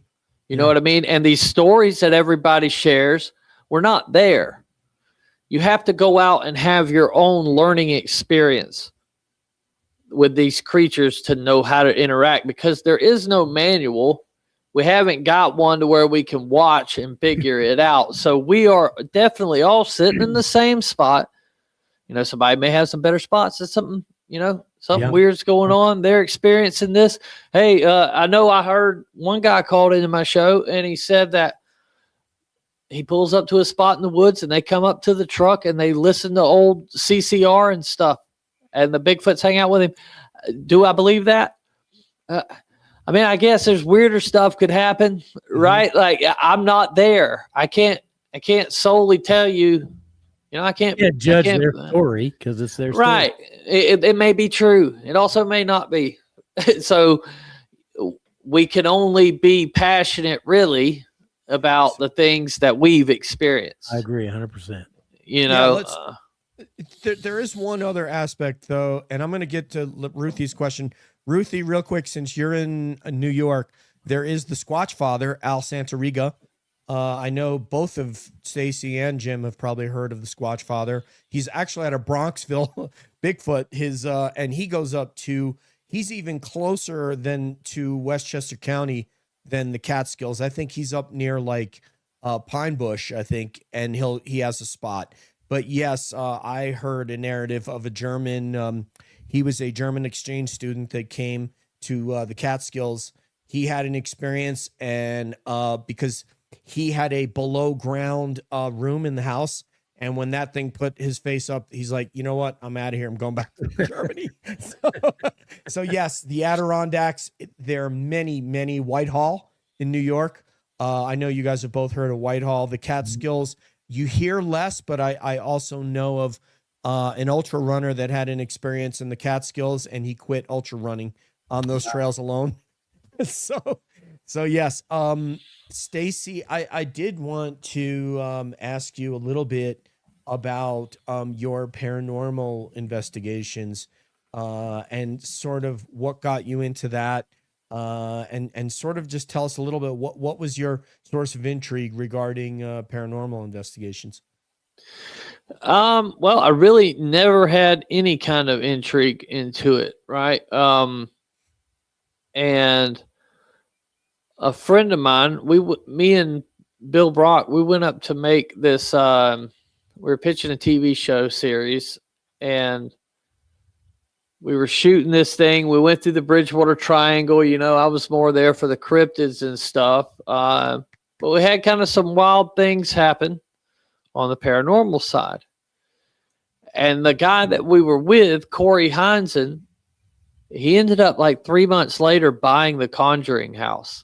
You know what I mean? And these stories that everybody shares, we're not there. You have to go out and have your own learning experience with these creatures to know how to interact, because there is no manual. We haven't got one to where we can watch and figure it out. So we are definitely all sitting in the same spot. Somebody may have some better spots. It's something, something weird's going on. They're experiencing this. Hey, I know I heard one guy called into my show, and he said that he pulls up to a spot in the woods, and they come up to the truck and they listen to old CCR and stuff, and the Bigfoots hang out with him. Do I believe that? I guess there's weirder stuff could happen, right? Like I'm not there. I can't solely tell you. I can't judge their story because it's their story. Right. It may be true. It also may not be. So we can only be passionate, really, about the things that we've experienced. I agree 100%. There is one other aspect, though, and I'm going to get to Ruthie's question. Ruthie, real quick, since you're in New York, there is the Squatch father, Al Santariga. I know both of Stacy and Jim have probably heard of the Squatch father. He's actually at a Bronxville Bigfoot. And he goes up to, he's even closer to Westchester County than the Catskills. I think he's up near like Pine Bush, I think, and he has a spot. But yes, I heard a narrative of a German. He was a German exchange student that came to the Catskills. He had an experience, and because he had a below ground room in the house. And when that thing put his face up, he's like, you know what? I'm out of here. I'm going back to Germany. So yes, the Adirondacks, there are many, many. Whitehall in New York. I know you guys have both heard of Whitehall. The Catskills, you hear less, but I also know of an ultra runner that had an experience in the Catskills, and he quit ultra running on those trails alone. So yes, Stacy, I did want to ask you a little bit about your paranormal investigations and sort of what got you into that, and sort of just tell us a little bit what was your source of intrigue regarding paranormal investigations. Well, I really never had any kind of intrigue into it, right? And a friend of mine, me and Bill Brock, we went up to make this, we were pitching a TV show series, and we were shooting this thing. We went through the Bridgewater Triangle. I was more there for the cryptids and stuff. But we had kind of some wild things happen on the paranormal side. And the guy that we were with, Corey Heinzen, he ended up like 3 months later buying the Conjuring house.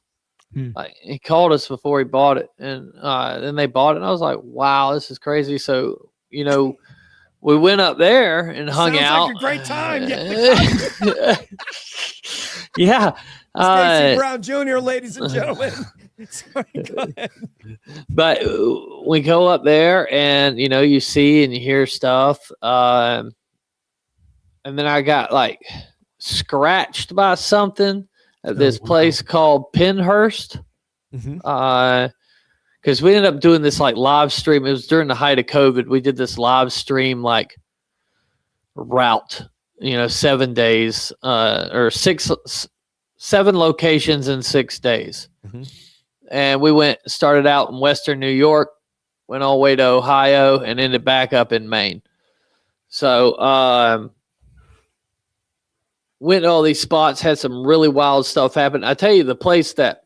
He called us before he bought it, and then they bought it, and I was like, wow, this is crazy. So, we went up there and hung out. Sounds like a great time. Yeah. Stacy Brown Jr., ladies and gentlemen. Sorry, go ahead. But we go up there, and, you see and you hear stuff. And then I got like scratched by something at this place called Penhurst. Because we ended up doing this like live stream. It was during the height of COVID. We did this live stream like route, 7 days, or 7 locations in 6 days. And we started out in Western New York, went all the way to Ohio, and ended back up in Maine. So, went to all these spots, had some really wild stuff happen. I tell you, the place that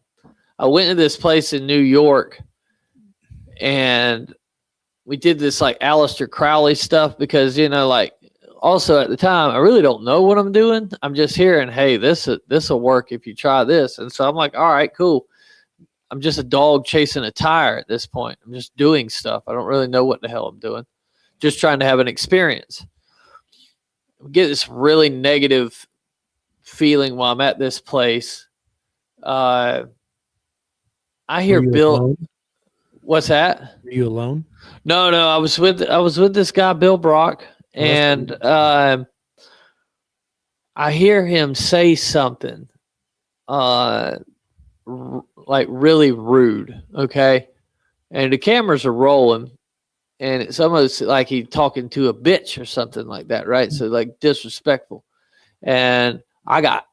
I went to this place in New York, and we did this like Aleister Crowley stuff because, also at the time, I really don't know what I'm doing. I'm just hearing, hey, this will work if you try this. And so I'm like, all right, cool. I'm just a dog chasing a tire at this point. I'm just doing stuff. I don't really know what the hell I'm doing. Just trying to have an experience. I get this really negative feeling while I'm at this place. I hear Bill. Alone? What's that? Were you alone? No. I was with this guy, Bill Brock, and I hear him say something, like really rude. Okay, and the cameras are rolling, and it's almost like he's talking to a bitch or something like that, right? So like disrespectful, and I got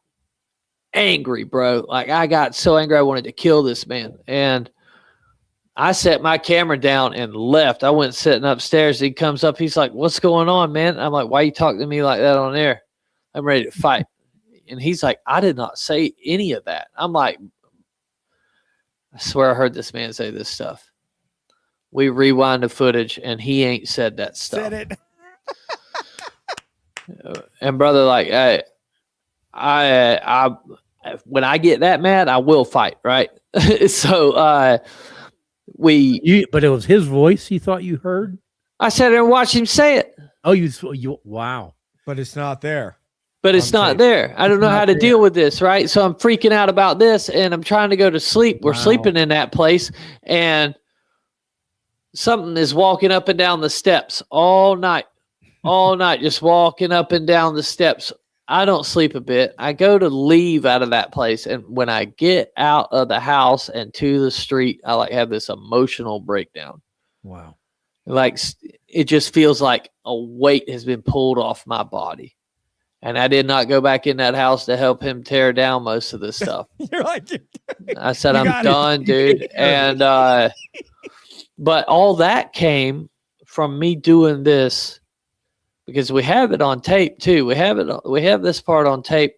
angry, bro. Like I got so angry I wanted to kill this man. And I set my camera down and left. I went sitting upstairs. He comes up. He's like, what's going on, man? I'm like, why are you talking to me like that on air? I'm ready to fight. And he's like, I did not say any of that. I'm like, I swear I heard this man say this stuff. We rewind the footage and he ain't said that stuff. Said it. And brother, like, I when I get that mad, I will fight, right? So but it was his voice you thought you heard? I sat there and watched him say it. Oh, you wow. But it's not there. But it's not there. I don't know how to deal with this, right? So I'm freaking out about this, and I'm trying to go to sleep. We're sleeping in that place, and something is walking up and down the steps all night, just walking up and down the steps. I don't sleep a bit. I go to leave out of that place, and when I get out of the house and to the street, I like have this emotional breakdown. Wow. Like it just feels like a weight has been pulled off my body. And I did not go back in that house to help him tear down most of this stuff. You're like, I said, You I'm got it. done, dude. And, but all that came from me doing this because we have it on tape too. We have this part on tape.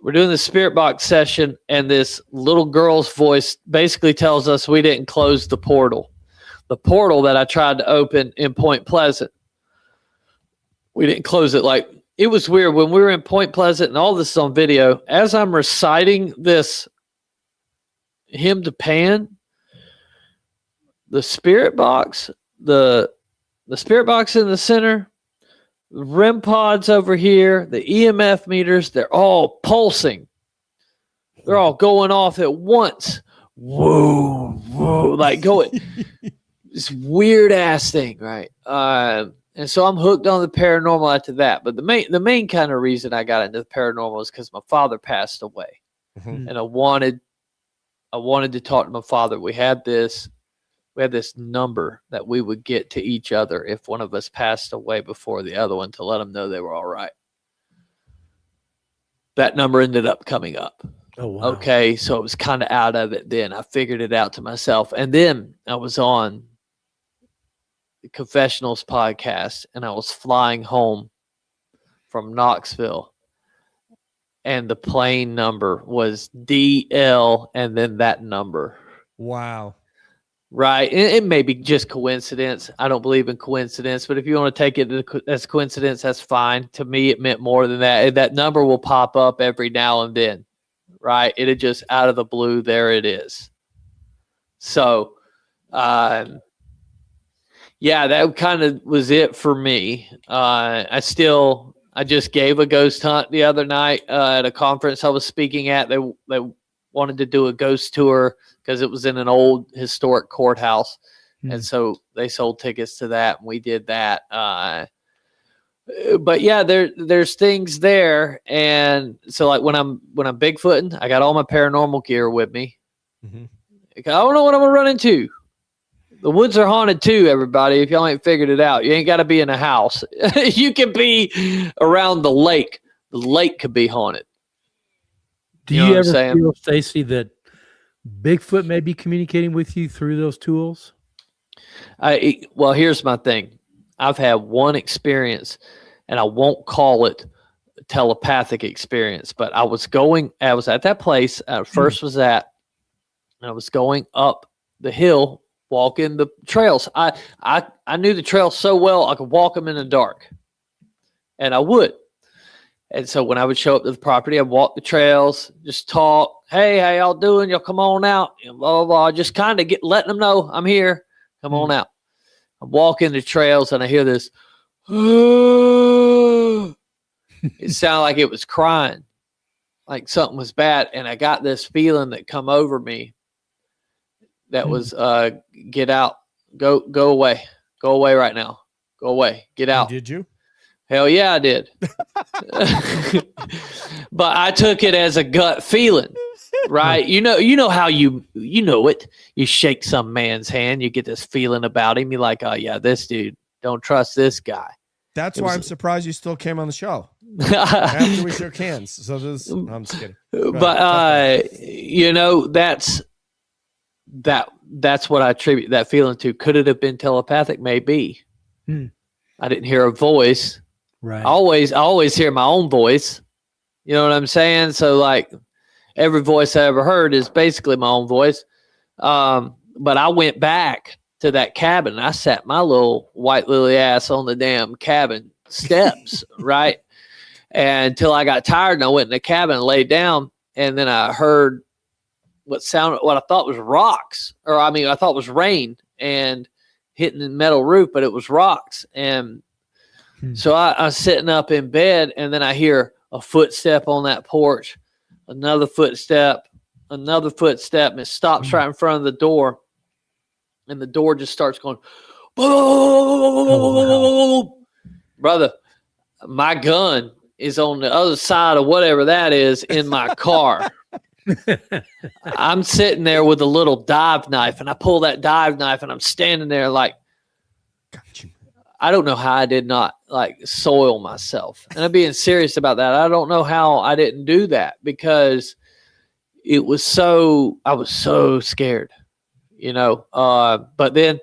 We're doing the spirit box session, and this little girl's voice basically tells us we didn't close the portal. The portal that I tried to open in Point Pleasant, we didn't close it. Like, it was weird when we were in Point Pleasant, and all this is on video. As I'm reciting this hymn to Pan, the spirit box, the spirit box in the center, the REM pods over here, the EMF meters, they're all pulsing. They're all going off at once. Whoa, whoa, like going. This weird ass thing, right? And so I'm hooked on the paranormal after that. But the main kind of reason I got into the paranormal is because my father passed away, and I wanted to talk to my father. We had this number that we would get to each other if one of us passed away before the other one to let them know they were all right. That number ended up coming up. Oh, wow. Okay, so it was kind of out of it then. I figured it out to myself. And then I was on the Confessionals podcast, and I was flying home from Knoxville, and the plane number was DL and then that number. wow. Right. It may be just coincidence. I don't believe in coincidence, but if you want to take it as coincidence, that's fine. To me, it meant more than that. That number will pop up every now and then. Right. It just out of the blue. There it is. So, yeah, that kind of was it for me. I just gave a ghost hunt the other night at a conference I was speaking at. They wanted to do a ghost tour because it was in an old historic courthouse. And so they sold tickets to that, and we did that. But yeah, there's things there. And so like when I'm Bigfooting, I got all my paranormal gear with me. I don't know what I'm gonna run into. The woods are haunted too, everybody. If y'all ain't figured it out, you ain't got to be in a house. You can be around the lake. The lake could be haunted. Do You know you what I'm ever saying? feel, Stacy, that Bigfoot may be communicating with you through those tools? Well, here's my thing. I've had one experience, and I won't call it a telepathic experience, but I was at that place I first was at, and I was going up the hill, walking the trails. I knew the trails so well I could walk them in the dark, and I would. And so when I would show up to the property, I'd walk the trails, just talk. Hey, how y'all doing? Y'all come on out. And blah, blah, blah. Just kind of letting them know I'm here. Come on out. I'm walking the trails, and I hear this. It sounded like it was crying, like something was bad. And I got this feeling that come over me that was, get out, go away right now. Go away, get out. Did you? Hell yeah, I did. But I took it as a gut feeling, right? You know how you know it. You shake some man's hand, you get this feeling about him. You're like, oh yeah, this dude, don't trust this guy. That's why I'm surprised you still came on the show after we shook hands. So no, I'm just kidding. But that's what I attribute that feeling to. Could it have been telepathic? Maybe. I didn't hear a voice. Right. I always hear my own voice. You know what I'm saying? So like every voice I ever heard is basically my own voice. But I went back to that cabin. I sat my little white lily ass on the damn cabin steps, right? And until I got tired, and I went in the cabin and laid down, and then I heard what I thought was rocks, I thought was rain and hitting the metal roof, but it was rocks. And so I was sitting up in bed, and then I hear a footstep on that porch, another footstep, and it stops right in front of the door, and the door just starts going, boom. Brother, my gun is on the other side of whatever that is in my car. I'm sitting there with a little dive knife, and I pull that dive knife, and I'm standing there like, I don't know how I did not like soil myself. And I'm being serious about that. I don't know how I didn't do that because I was so scared, but then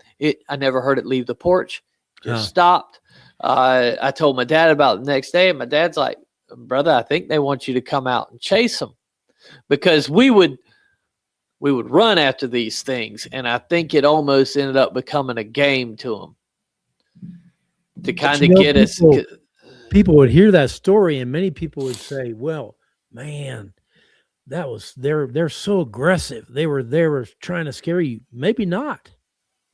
I never heard it leave the porch. Just stopped. I told my dad about it the next day, and my dad's like, brother, I think they want you to come out and chase them, because we would run after these things. And I think it almost ended up becoming a game to them to kind of get us. People would hear that story, and many people would say, well, man, they're so aggressive. They were trying to scare you. Maybe not.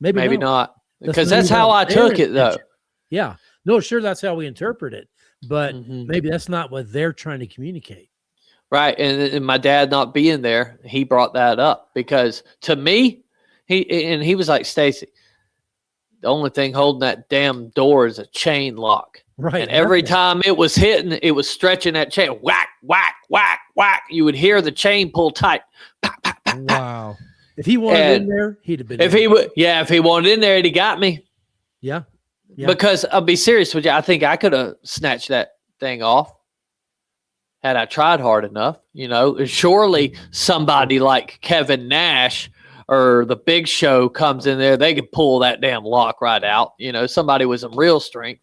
Maybe not. Because that's how I took it, though. Yeah. No, sure, that's how we interpret it. But maybe that's not what they're trying to communicate. Right. And my dad not being there, he brought that up, because to me, he was like, Stacy, the only thing holding that damn door is a chain lock. Right. And every time it was hitting, it was stretching that chain. Whack, whack, whack, whack. You would hear the chain pull tight. Pop, pop, pop, Wow. If he wanted in there, he'd have been. If he wanted in there, he'd have got me. Yeah. Because I'll be serious with you. I think I could have snatched that thing off had I tried hard enough. Surely somebody like Kevin Nash or the Big Show comes in there, they could pull that damn lock right out. Somebody with some real strength.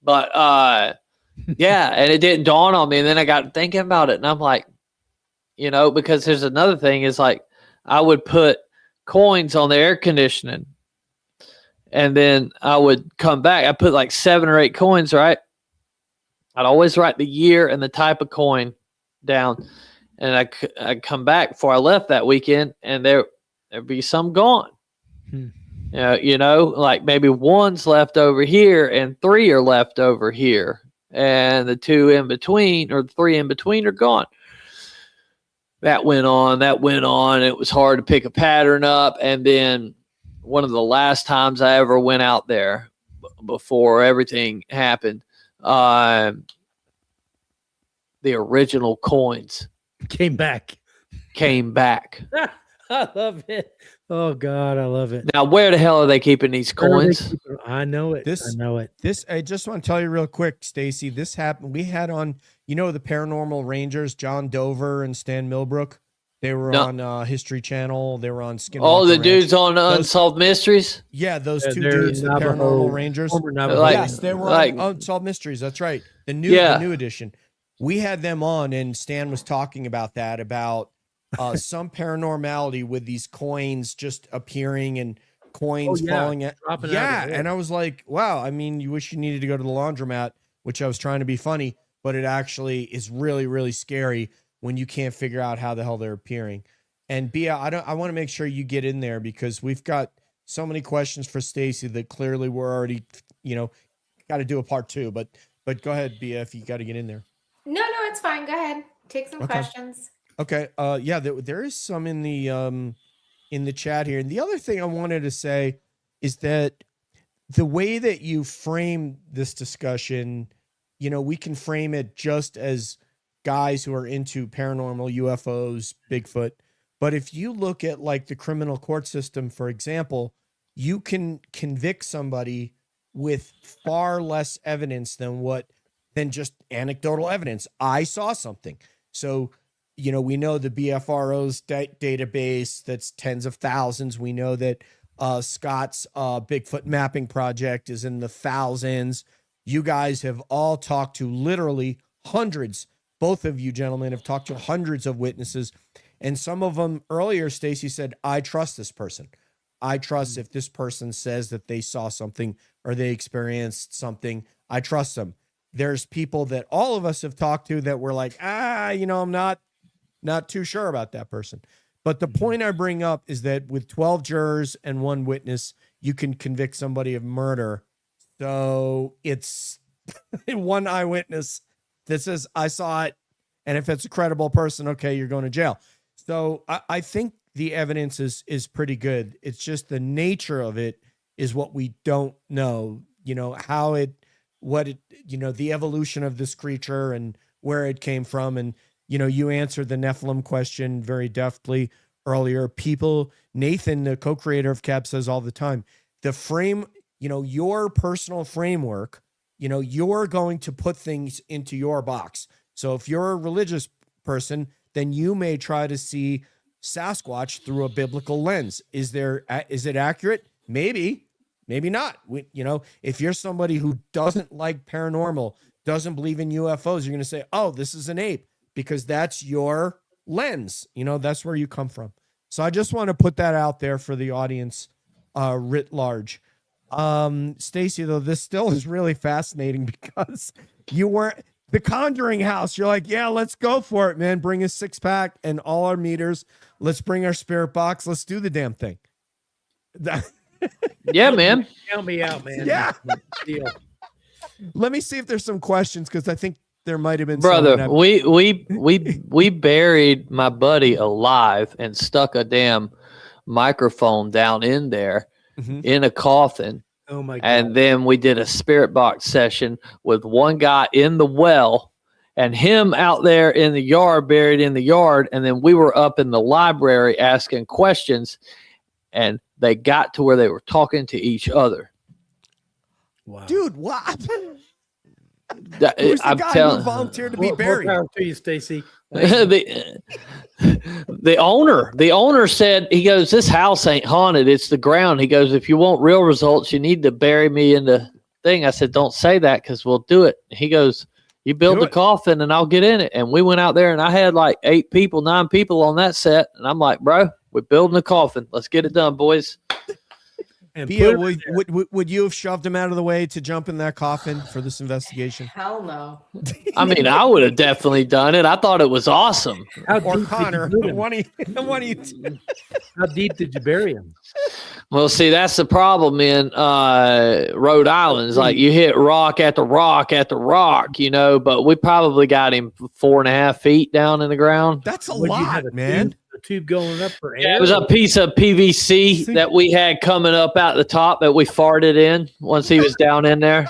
But yeah, and it didn't dawn on me. And then I got thinking about it, and I'm like, because there's another thing is like, I would put coins on the air conditioning, and then I would come back. I put like 7 or 8 coins, right? I'd always write the year and the type of coin down, and I'd come back before I left that weekend, and there'd be some gone. Like maybe 1's left over here and 3 are left over here, and the 2 in between or the 3 in between are gone. That went on. It was hard to pick a pattern up. And then one of the last times I ever went out there before everything happened, the original coins came back. I love it. Oh God, I love it. Now, where the hell are they keeping these coins? I know it. I just want to tell you real quick, Stacy, this happened. We had on, the Paranormal Rangers, John Dover and Stan Milbrook. They were on History Channel. They were on Skin. Oh, the dudes on Unsolved Mysteries? Yeah, those 2 dudes, the Paranormal Rangers. Yes, they were on Unsolved Mysteries. That's right. The new edition. We had them on, and Stan was talking about that, about some paranormality with these coins just appearing and coins falling at. And I was like, wow, I mean, you wish you needed to go to the laundromat, which I was trying to be funny, but it actually is really, really scary when you can't figure out how the hell they're appearing. And Bia, I want to make sure you get in there, because we've got so many questions for Stacy that clearly we're already, got to do a part 2, but go ahead, Bia, if you got to get in there. No, it's fine. Go ahead. Take some questions. Okay. There is some in the chat here. And the other thing I wanted to say is that the way that you frame this discussion, we can frame it just as guys who are into paranormal, UFOs, Bigfoot. But if you look at like the criminal court system, for example, you can convict somebody with far less evidence than just anecdotal evidence. I saw something. So, we know the BFRO's database, that's tens of thousands. We know that Scott's Bigfoot mapping project is in the thousands. You guys have all talked to literally hundreds. Both of you gentlemen have talked to hundreds of witnesses. And some of them earlier, Stacy said, I trust this person. I trust if this person says that they saw something or they experienced something, I trust them. There's people that all of us have talked to that were like, I'm not too sure about that person. But the point I bring up is that with 12 jurors and 1 witness, you can convict somebody of murder. So it's 1 eyewitness that says, I saw it. And if it's a credible person, okay, you're going to jail. So I think the evidence is pretty good. It's just the nature of it is what we don't know, the evolution of this creature and where it came from. And, you answered the Nephilim question very deftly earlier. Nathan, the co-creator of CAB, says all the time, the frame your personal framework, you're going to put things into your box. So if you're a religious person, then you may try to see Sasquatch through a biblical lens. Is it accurate? Maybe not. If you're somebody who doesn't like paranormal, doesn't believe in UFOs, you're going to say, oh, this is an ape, because that's your lens. That's where you come from. So I just want to put that out there for the audience writ large. Stacy, though, this still is really fascinating because you weren't the Conjuring house. You're like, yeah, let's go for it, man. Bring a 6-pack and all our meters. Let's bring our spirit box. Let's do the damn thing. Yeah, man. Count me out, man. Yeah. Deal. Let me see if there's some questions, because I think there might have been. Brother, we buried my buddy alive and stuck a damn microphone down in there in a coffin. Oh my God. And then we did a spirit box session with one guy in the well and him out there in the yard, buried in the yard. And then we were up in the library asking questions, and they got to where they were talking to each other. Wow. Dude, what? Who's the I'm guy telling who volunteered to be More buried? power to you, Stacy. the owner said, he goes, this house ain't haunted, it's the ground. He goes, if you want real results, you need to bury me in the thing. I said, don't say that, because we'll do it. He goes, you build the coffin and I'll get in it. And we went out there and I had like 9 people on that set, and I'm like, bro, we're building a coffin, let's get it done, boys. And Pia, would you have shoved him out of the way to jump in that coffin for this investigation? Hell no. I mean, I would have definitely done it. I thought it was awesome. Or Connor, one of you. How deep did you bury him? Well, see, that's the problem in Rhode Island. It's like you hit rock after rock after rock, but we probably got him 4.5 feet down in the ground. That's a Would you have lot, a man. tube going up for air? It was a piece of PVC that we had coming up out the top that we farted in once he was down in there.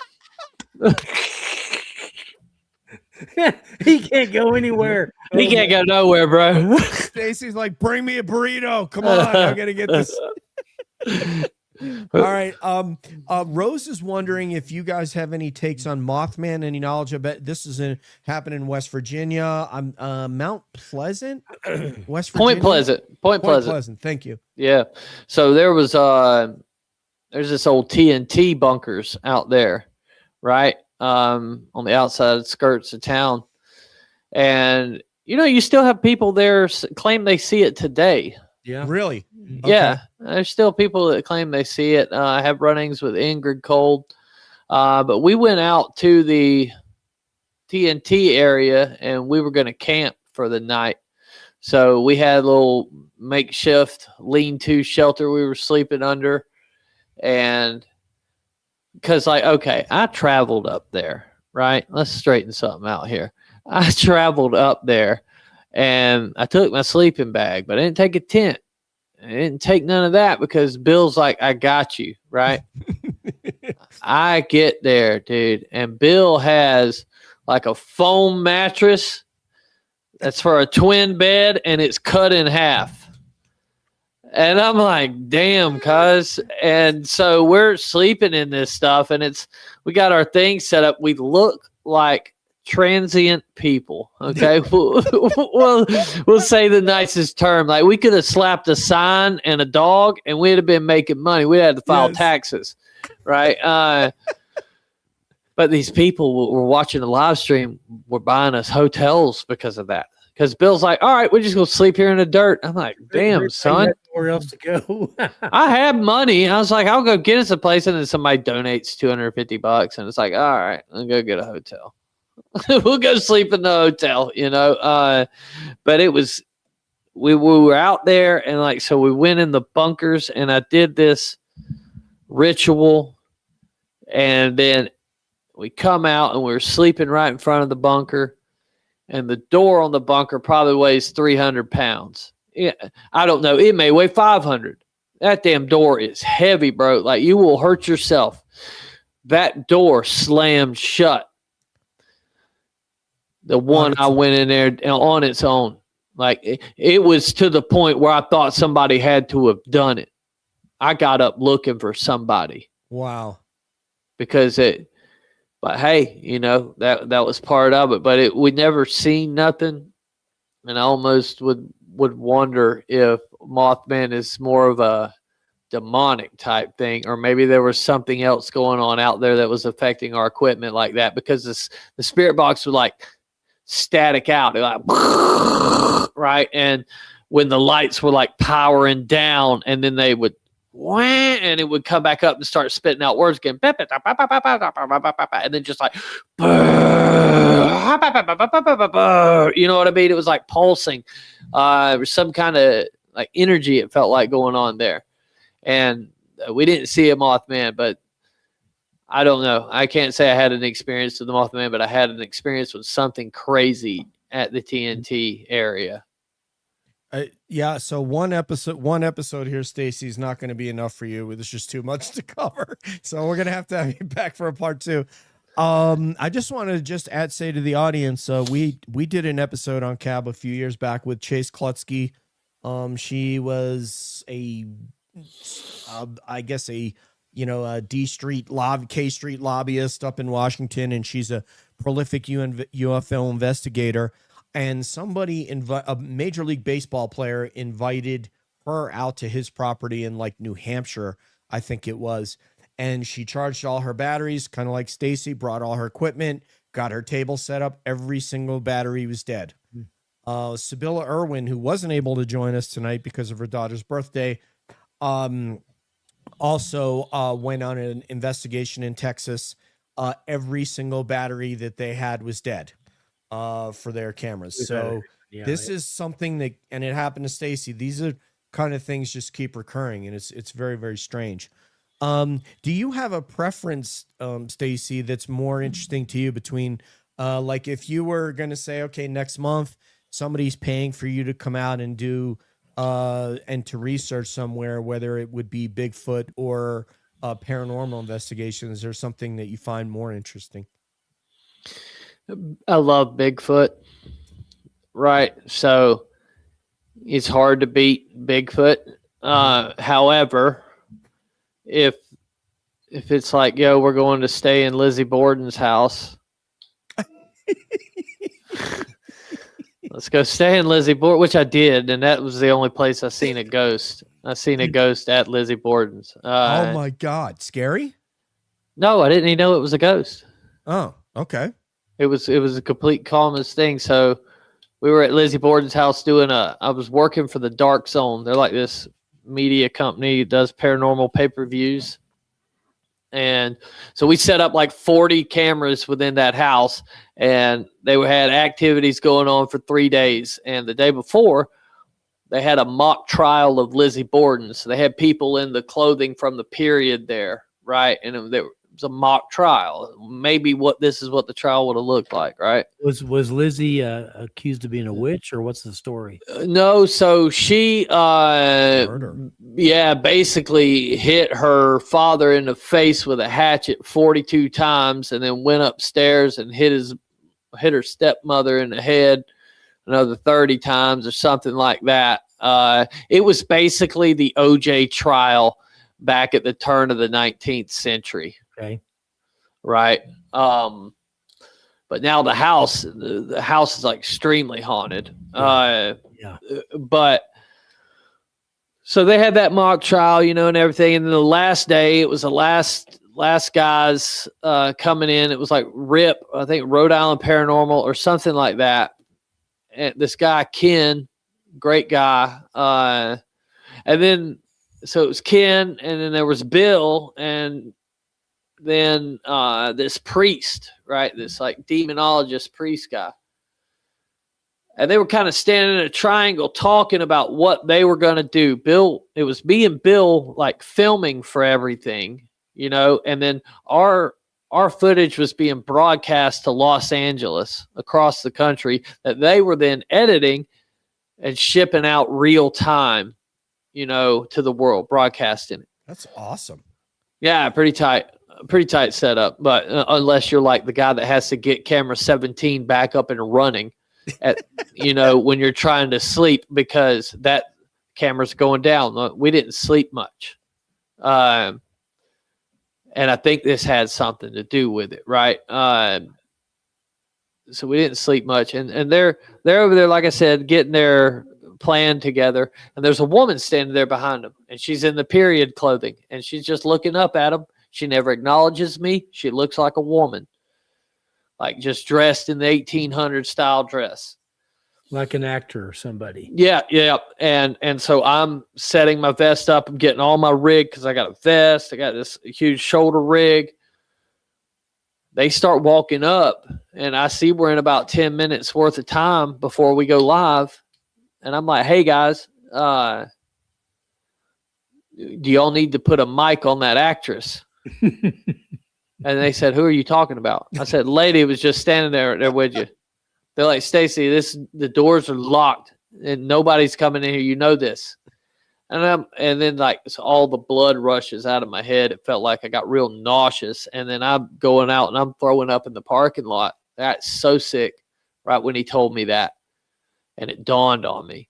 He can't go anywhere. He can't go nowhere, bro. Stacy's like, bring me a burrito. Come on, I gotta get this. All right. Rose is wondering if you guys have any takes on Mothman, any knowledge of it. This is happened in West Virginia. Mount Pleasant, West Virginia. Point Pleasant. Thank you. Yeah. So there was there's this old TNT bunkers out there, right? On the outside skirts of town. And you still have people there claim they see it today. Yeah. Really? Okay. Yeah. There's still people that claim they see it. I have run-ins with Ingrid Cold. But we went out to the TNT area and we were going to camp for the night. So we had a little makeshift lean-to shelter we were sleeping under. And because I traveled up there, right? Let's straighten something out here. I traveled up there and I took my sleeping bag, but I didn't take a tent. I didn't take none of that because Bill's like, I got you, right? I get there, dude, and Bill has like a foam mattress that's for a twin bed, and it's cut in half. And I'm like, damn, cuz. And so we're sleeping in this stuff, and we got our thing set up. We look like transient people, okay? we'll say the nicest term. Like, we could have slapped a sign and a dog and we'd have been making money. We had to file taxes, right? But these people were watching the live stream, were buying us hotels because of that. Because Bill's like, all right, we're just going to sleep here in the dirt. I'm like, damn, son. Nowhere else to go. I had money. I was like, I'll go get us a place. And then somebody donates $250. And it's like, all right, I'll go get a hotel. We'll go sleep in the hotel, but we were out there, and so we went in the bunkers, and I did this ritual, and then we come out and we're sleeping right in front of the bunker, and the door on the bunker probably weighs 300 pounds. Yeah, I don't know. It may weigh 500. That damn door is heavy, bro. Like, you will hurt yourself. That door slammed shut. The one I went in there on its own. Like, it was to the point where I thought somebody had to have done it. I got up looking for somebody. Wow. because but hey, that was part of it, but we never seen nothing. And I almost would wonder if Mothman is more of a demonic type thing, or maybe there was something else going on out there that was affecting our equipment like that, because the spirit box would like static out, like right, and when the lights were like powering down, and then they would and it would come back up and start spitting out words again, and then just like you know what I mean? It was like pulsing. There was some kind of like energy, it felt like, going on there. And we didn't see a Mothman, but I don't know. I can't say I had an experience with the Mothman, but I had an experience with something crazy at the TNT area. Yeah, so one episode here, Stacy, is not going to be enough for you. There's just too much to cover. So we're going to have you back for a part 2. I just want to say to the audience, we did an episode on Cab a few years back with Chase Klutsky. She was I guess a K Street lobbyist up in Washington, and she's a prolific UFO investigator. And a Major League Baseball player invited her out to his property in like New Hampshire, I think it was. And she charged all her batteries, kind of like Stacy, brought all her equipment, got her table set up. Every single battery was dead. Sibylla Irwin, who wasn't able to join us tonight because of her daughter's birthday, also went on an investigation in Texas. Every single battery that they had was dead for their cameras. So this is something that, and it happened to Stacy. These are kind of things just keep recurring, and it's very, very strange. Do you have a preference, Stacy, that's more interesting to you between, like if you were going to say, okay, next month, somebody's paying for you to come out and do, and to research somewhere, whether it would be Bigfoot or paranormal investigation, is there something that you find more interesting? I love Bigfoot. Right. So it's hard to beat Bigfoot. However, if it's like, yo, we're going to stay in Lizzie Borden's house, let's go stay in Lizzie Borden, which I did, and that was the only place I seen a ghost. I seen a ghost at Lizzie Borden's. Oh my God, scary? No, I didn't even know it was a ghost. Oh, okay. It was a complete calmest thing. So we were at Lizzie Borden's house I was working for the Dark Zone. They're like this media company that does paranormal pay-per-views. And so we set up like 40 cameras within that house, and they had activities going on for 3 days. And the day before, they had a mock trial of Lizzie Borden. So they had people in the clothing from the period there, right? And it was a mock trial. Maybe this is what the trial would have looked like, right? Was Lizzie accused of being a witch, or what's the story? No, so she basically hit her father in the face with a hatchet 42 times, and then went upstairs and hit her stepmother in the head another 30 times or something like that. It was basically the OJ trial back at the turn of the 19th century. Okay. Right. But now the house is like extremely haunted. But so they had that mock trial, and everything. And then the last day, it was the last guys coming in. It was like RIP, I think Rhode Island Paranormal or something like that. And this guy, Ken, great guy. And then, so it was Ken, and then there was Bill, and then this priest, right? This like demonologist priest guy. And they were kind of standing in a triangle talking about what they were going to do. Bill, it was me and Bill like filming for everything, and then our footage was being broadcast to Los Angeles across the country that they were then editing and shipping out real time, to the world, broadcasting it. That's awesome. Yeah, pretty tight setup. But unless you're like the guy that has to get camera 17 back up and running at, when you're trying to sleep because that camera's going down. We didn't sleep much. And I think this had something to do with it, right? So we didn't sleep much, and they're over there, like I said, getting their plan together. And there's a woman standing there behind them, and she's in the period clothing, and she's just looking up at them. She never acknowledges me. She looks like a woman, like just dressed in the 1800 style dress. Like an actor or somebody. Yeah. And so I'm setting my vest up. I'm getting all my rig because I got a vest. I got this huge shoulder rig. They start walking up, and I see we're in about 10 minutes worth of time before we go live. And I'm like, hey, guys, do y'all need to put a mic on that actress? And they said, who are you talking about? I said, lady was just standing there with you. They're like, Stacy, the doors are locked and nobody's coming in here. You know this. And then like so all the blood rushes out of my head. It felt like I got real nauseous. And then I'm going out and I'm throwing up in the parking lot. That's so sick. Right when he told me that, and it dawned on me.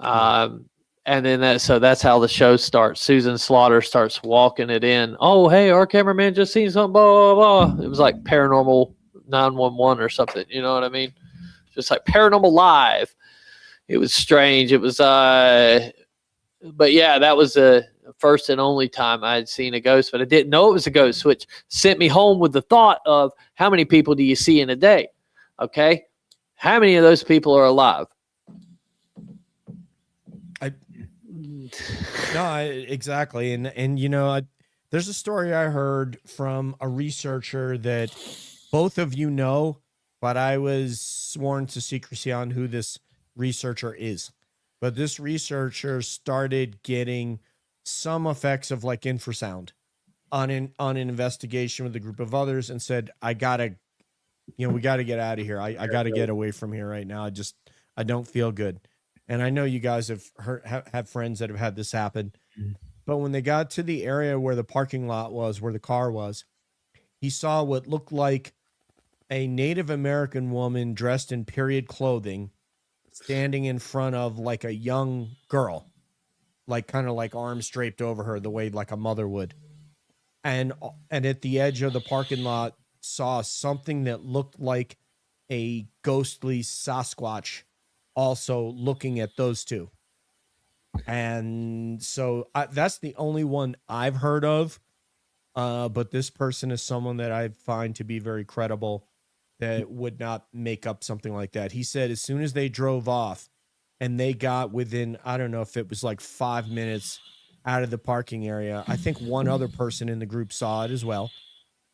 And then that's how the show starts. Susan Slaughter starts walking it in. Oh, hey, our cameraman just seen something. Blah blah blah. It was like Paranormal 911 or something. You know what I mean? Just like Paranormal Live. It was strange. It was, but yeah, that was the first and only time I had seen a ghost, but I didn't know it was a ghost, which sent me home with the thought of how many people do you see in a day? Okay. How many of those people are alive? Exactly. And you know, there's a story I heard from a researcher that both of you know, but I was sworn to secrecy on who this researcher is. But this researcher started getting some effects of like infrasound on an investigation with a group of others, and said, we got to get out of here. I got to get away from here right now. I don't feel good. And I know you guys have friends that have had this happen. But when they got to the area where the parking lot was, where the car was, he saw what looked like a Native American woman dressed in period clothing standing in front of like a young girl, like kind of like arms draped over her the way like a mother would. And at the edge of the parking lot saw something that looked like a ghostly Sasquatch also looking at those two. And so that's the only one I've heard of. But this person is someone that I find to be very credible, that would not make up something like that. He said as soon as they drove off and they got within, I don't know if it was like 5 minutes out of the parking area, I think one other person in the group saw it as well.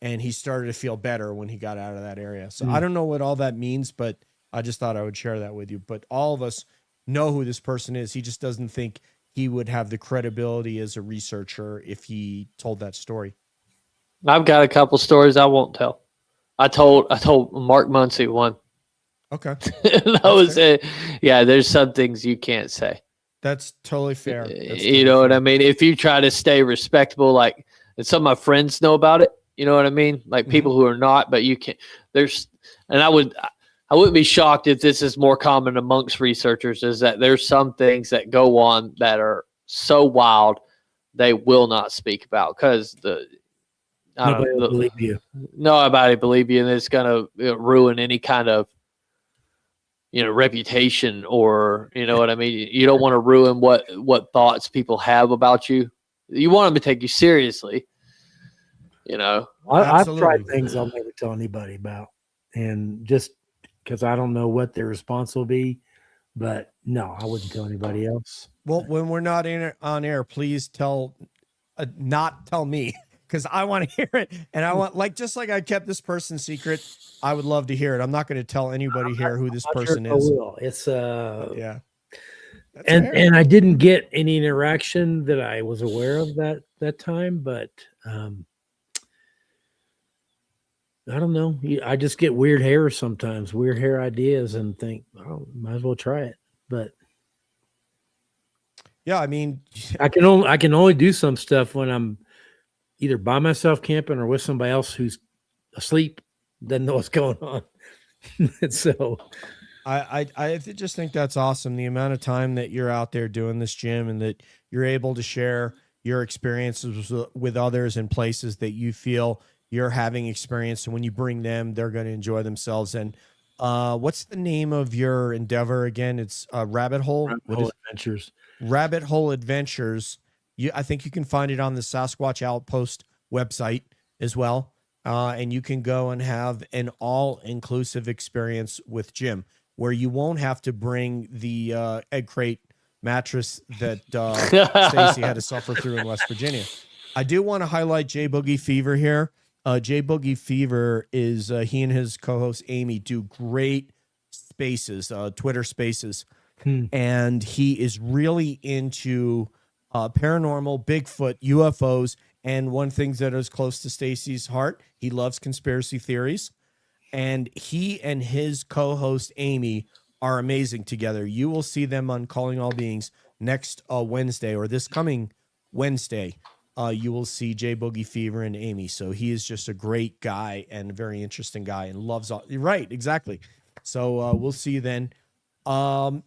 And he started to feel better when he got out of that area. So I don't know what all that means, but I just thought I would share that with you. But all of us know who this person is. He just doesn't think he would have the credibility as a researcher if he told that story. I've got a couple stories I won't tell. I told Mark Muncy one. Okay. That was it. Yeah, there's some things you can't say. That's totally fair. You know what I mean? If you try to stay respectable, like, and some of my friends know about it, you know what I mean? Like people who are not, but you can't, and I wouldn't be shocked if this is more common amongst researchers, is that there's some things that go on that are so wild, they will not speak about because Nobody will believe you. Nobody believe you, and it's going to ruin any kind of, reputation, or, you know what I mean? You don't want to ruin what thoughts people have about you. You want them to take you seriously, I've tried things I'll never tell anybody about, and just because I don't know what their response will be, but no, I wouldn't tell anybody else. Well, when we're not on air, please not tell me, because I want to hear it, and I want just like I kept this person's secret, I would love to hear it. I'm not going to tell anybody here who this person is. I will. It's yeah, and I didn't get any interaction that I was aware of that time, but I don't know. I just get weird hair sometimes, weird hair ideas, and think, oh, might as well try it. But yeah, I mean, I can only do some stuff when I'm either by myself camping or with somebody else who's asleep, doesn't know what's going on. So I just think that's awesome. The amount of time that you're out there doing this, Jim, and that you're able to share your experiences with others in places that you feel you're having experience. And when you bring them, they're going to enjoy themselves. And what's the name of your endeavor again? It's Rabbit Hole. Adventures. Rabbit Hole Adventures. I think you can find it on the Sasquatch Outpost website as well. And you can go and have an all-inclusive experience with Jim, where you won't have to bring the egg crate mattress that Stacy had to suffer through in West Virginia. I do want to highlight J Boogie Fever here. J Boogie Fever is he and his co-host Amy do great spaces, Twitter spaces, and he is really into paranormal, Bigfoot, UFOs, and one thing that is close to Stacy's heart, he loves conspiracy theories, and he and his co-host Amy are amazing together. You will see them on Calling All Beings next Wednesday, or this coming Wednesday. You will see J Boogie Fever and Amy. So he is just a great guy and a very interesting guy and loves all. Right, exactly. So we'll see you then. I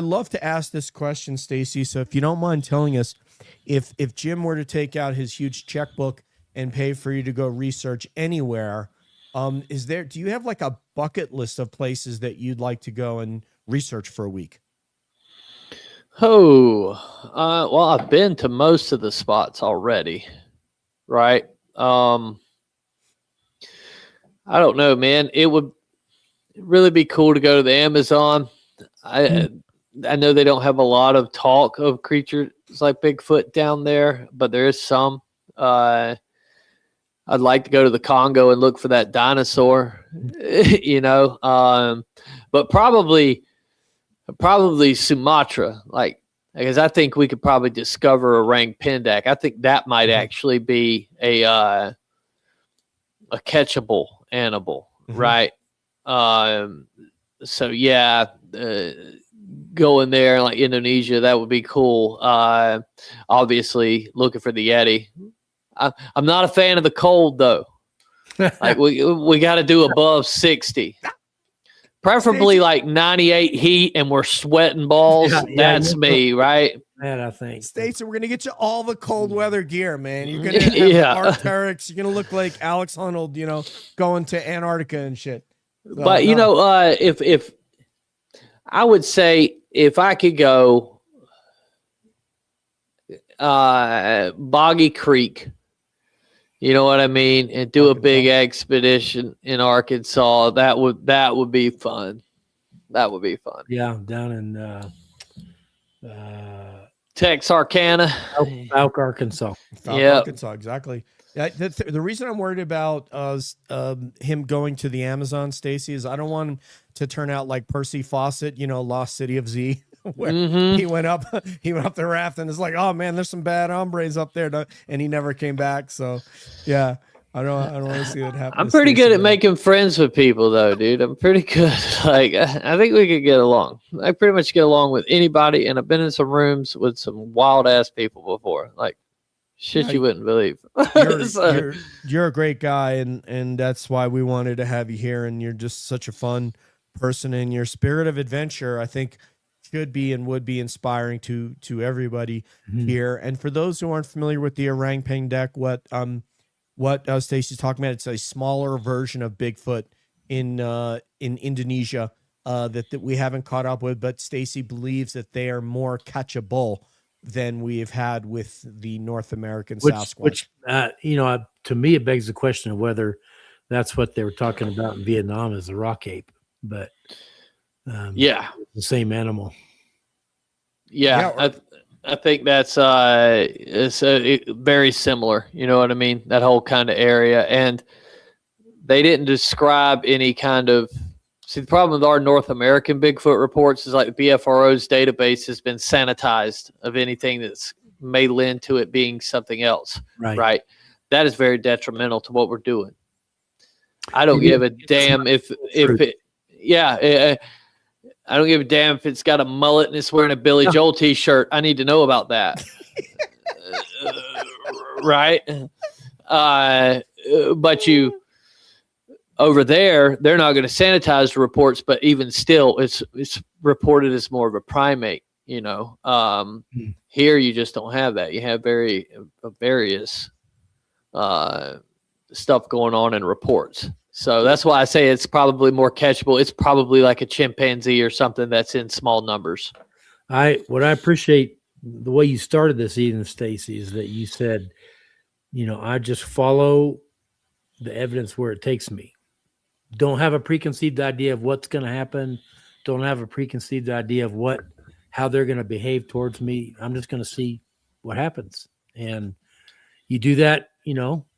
love to ask this question, Stacy. So if you don't mind telling us, if Jim were to take out his huge checkbook and pay for you to go research anywhere, do you have like a bucket list of places that you'd like to go and research for a week? Well, I've been to most of the spots already, right? I don't know, man. It would really be cool to go to the Amazon. I know they don't have a lot of talk of creatures like Bigfoot down there, but there is some. I'd like to go to the Congo and look for that dinosaur, but probably Sumatra, because I think we could probably discover a orang pendek. I think that might actually be a catchable animal, right? So yeah, going there like Indonesia, that would be cool. Obviously looking for the Yeti. I'm not a fan of the cold though. Like we got to do above 60. Preferably like 98 heat and we're sweating balls. That's me, right? That I think. States, we're going to get you all the cold weather gear, man. You're going to have Arc'teryx. You're going to look like Alex Honnold, going to Antarctica and shit. So, but, if I would say if I could go Boggy Creek, you know what I mean? And do a big expedition in Arkansas. That would be fun. That would be fun. Yeah, down in Texarkana, Falk, Arkansas. Arkansas, exactly. The reason I'm worried about him going to the Amazon, Stacy, is I don't want him to turn out like Percy Fawcett, Lost City of Z. Where he went up the raft and it's like, oh man, there's some bad hombres up there, and he never came back. So yeah, I don't want to see that happen. I'm pretty good at making friends with people though, dude. I'm pretty good. Like I think we could get along. I pretty much get along with anybody, and I've been in some rooms with some wild ass people before. Like shit you wouldn't believe. You're a great guy, and that's why we wanted to have you here, and you're just such a fun person, and your spirit of adventure, I think, should be and would be inspiring to everybody here. And for those who aren't familiar with the orang pendek, what Stacy's talking about, it's a smaller version of Bigfoot in Indonesia that we haven't caught up with, but Stacy believes that they are more catchable than we have had with the North American Sasquatch. Which to me, it begs the question of whether that's what they were talking about in Vietnam as a rock ape, but the same animal. I think that's it's very similar. You know what I mean? That whole kind of area, and they didn't describe any kind of. See, the problem with our North American Bigfoot reports is like the BFRO's database has been sanitized of anything that's may lend to it being something else. Right? That is very detrimental to what we're doing. I don't give a damn if it. I don't give a damn if it's got a mullet and it's wearing a Billy Joel t-shirt. I need to know about that. Right? But over there, they're not going to sanitize the reports, but even still, it's reported as more of a primate. Here you just don't have that. You have various stuff going on in reports. So that's why I say it's probably more catchable. It's probably like a chimpanzee or something that's in small numbers. What I appreciate the way you started this evening, Stacy, is that you said, I just follow the evidence where it takes me. Don't have a preconceived idea of what's going to happen. Don't have a preconceived idea of how they're going to behave towards me. I'm just going to see what happens. And you do that,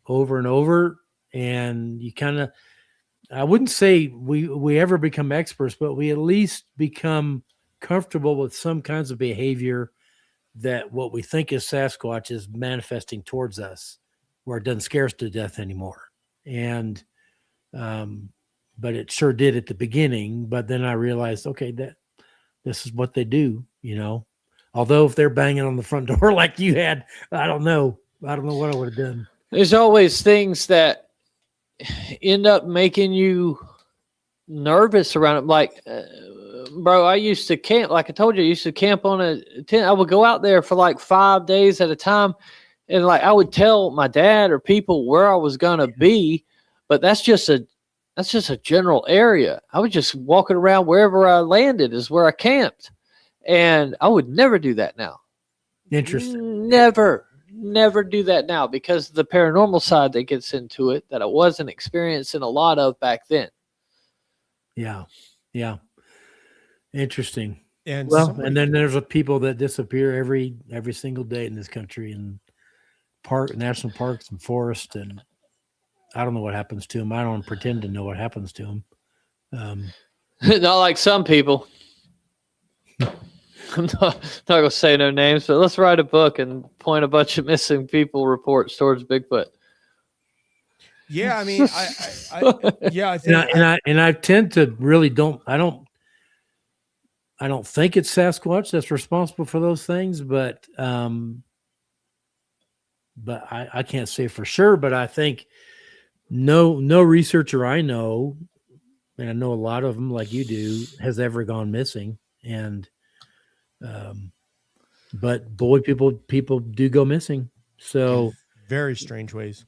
over and over. And you kind of, I wouldn't say we ever become experts, but we at least become comfortable with some kinds of behavior that what we think is Sasquatch is manifesting towards us, where it doesn't scare us to death anymore. And, but it sure did at the beginning. But then I realized, okay, that this is what they do, although if they're banging on the front door like you had, I don't know what I would have done. There's always things that end up making you nervous around it. Like, bro, I used to camp, like I told you, I used to camp on a tent. I would go out there for like 5 days at a time. And like, I would tell my dad or people where I was going to be, but that's just a general area. I was just walking around wherever I landed is where I camped. And I would never do that now. Interesting. Never do that now because of the paranormal side that gets into it that I wasn't experiencing a lot of back then. Yeah. Yeah. Interesting. And and then there's people that disappear every single day in this country in national parks and forests, and I don't know what happens to them. I don't pretend to know what happens to them. Not like some people. I'm not going to say no names, but let's write a book and point a bunch of missing people reports towards Bigfoot. Yeah, I mean, I think, I tend to really I don't think it's Sasquatch that's responsible for those things, but I can't say for sure. But I think no researcher I know, and I know a lot of them like you do, has ever gone missing. And but boy, people do go missing. So very strange ways.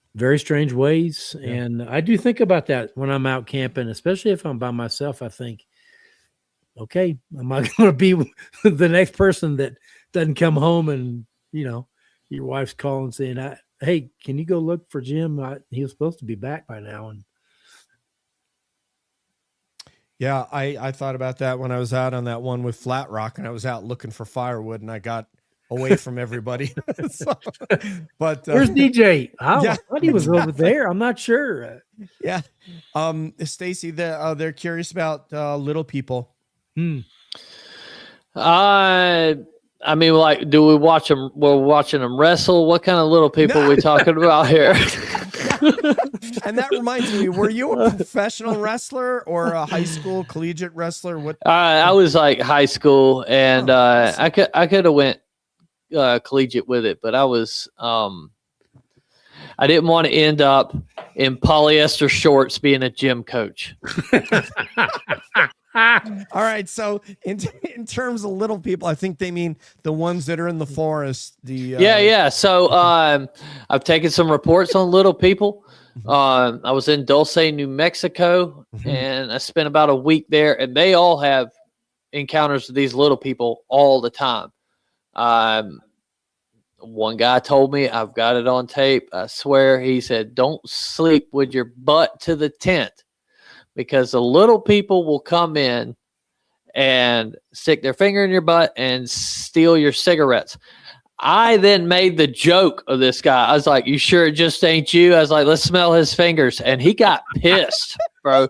Yeah. And I do think about that when I'm out camping, especially if I'm by myself. I think, okay, am I going to be the next person that doesn't come home and, your wife's calling saying, hey, can you go look for Jim? He was supposed to be back by now. And yeah, I thought about that when I was out on that one with Flat Rock, and I was out looking for firewood, and I got away from everybody. But where's DJ? Yeah. I thought he was over there. I'm not sure. Yeah. Stacy, they're curious about little people. I mean, like, do we watch them? We're watching them wrestle. What kind of little people are we talking about here? And that reminds me, were you a professional wrestler or a high school collegiate wrestler? What? I was like high school, and I could have went collegiate with it, but I was I didn't want to end up in polyester shorts being a gym coach. All right, so in terms of little people, I think they mean the ones that are in the forest. Yeah. So I've taken some reports on little people. I was in Dulce, New Mexico, and I spent about a week there, and they all have encounters with these little people all the time. One guy told me, I've got it on tape, I swear, he said, don't sleep with your butt to the tent, because the little people will come in and stick their finger in your butt and steal your cigarettes. I then made the joke of this guy. I was like, you sure it just ain't you? I was like, let's smell his fingers. And he got pissed, bro.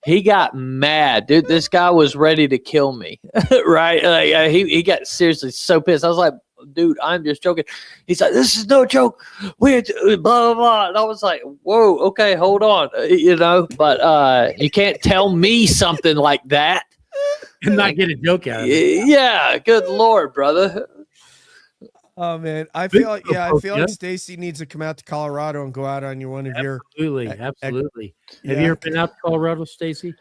He got mad. Dude, this guy was ready to kill me, right? Like, he got seriously so pissed. I was like, dude, I'm just joking. He's like, this is no joke. We're blah, blah, blah. And I was like, whoa, okay, hold on. But you can't tell me something like that and not get a joke out of it. Yeah, good Lord, brother. Oh man, I feel like Stacy needs to come out to Colorado and go out on one of your. Absolutely. Have you ever been out to Colorado, Stacy?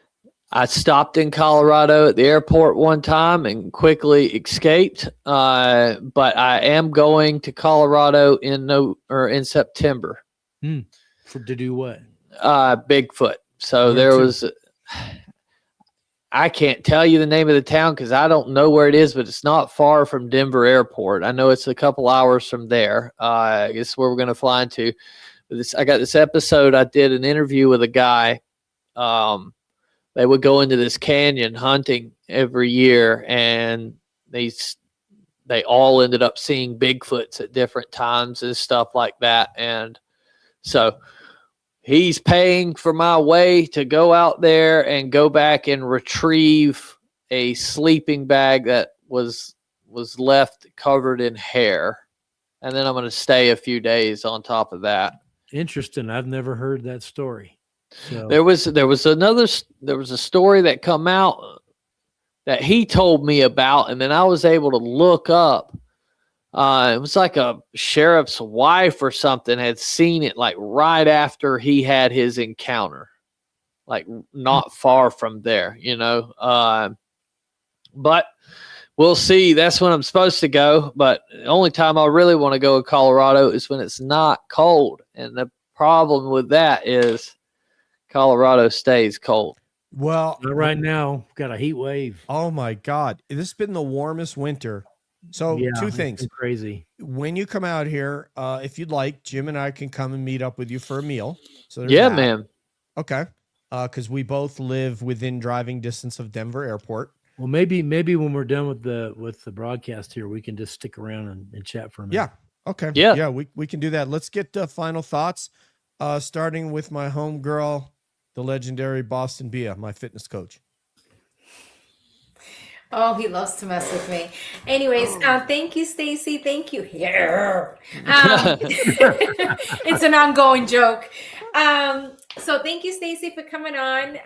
I stopped in Colorado at the airport one time and quickly escaped. But I am going to Colorado in September. To do what? Bigfoot. So Where there to? was. I can't tell you the name of the town because I don't know where it is, but it's not far from Denver Airport. I know it's a couple hours from there. I guess where we're going to fly into. I got this episode. I did an interview with a guy. They would go into this canyon hunting every year, and they all ended up seeing Bigfoots at different times and stuff like that. And so he's paying for my way to go out there and go back and retrieve a sleeping bag that was left covered in hair. And then I'm going to stay a few days on top of that. Interesting. I've never heard that story. So There was a story that come out that he told me about, and then I was able to look up. It was like a sheriff's wife or something had seen it like right after he had his encounter, like not far from there, you know. But we'll see. That's when I'm supposed to go. But the only time I really want to go to Colorado is when it's not cold. And the problem with that is Colorado stays cold. Well, not right now, we've got a heat wave. Oh my God. This has been the warmest winter. So Yeah, two it's things. been crazy. When you come out here, if you'd like, Jim and I can come and meet up with you for a meal. So there's Yeah, that. man. Okay. Because we both live within driving distance of Denver Airport. Well, maybe when we're done with the broadcast here, we can just stick around and chat for a minute. Yeah. Okay. Yeah. Yeah, we can do that. Let's get final thoughts. Starting with my homegirl, the legendary Boston Bia, my fitness coach. Oh, he loves to mess with me. Anyways, thank you, Stacy. Thank you. Yeah. It's an ongoing joke. So thank you, Stacy, for coming on.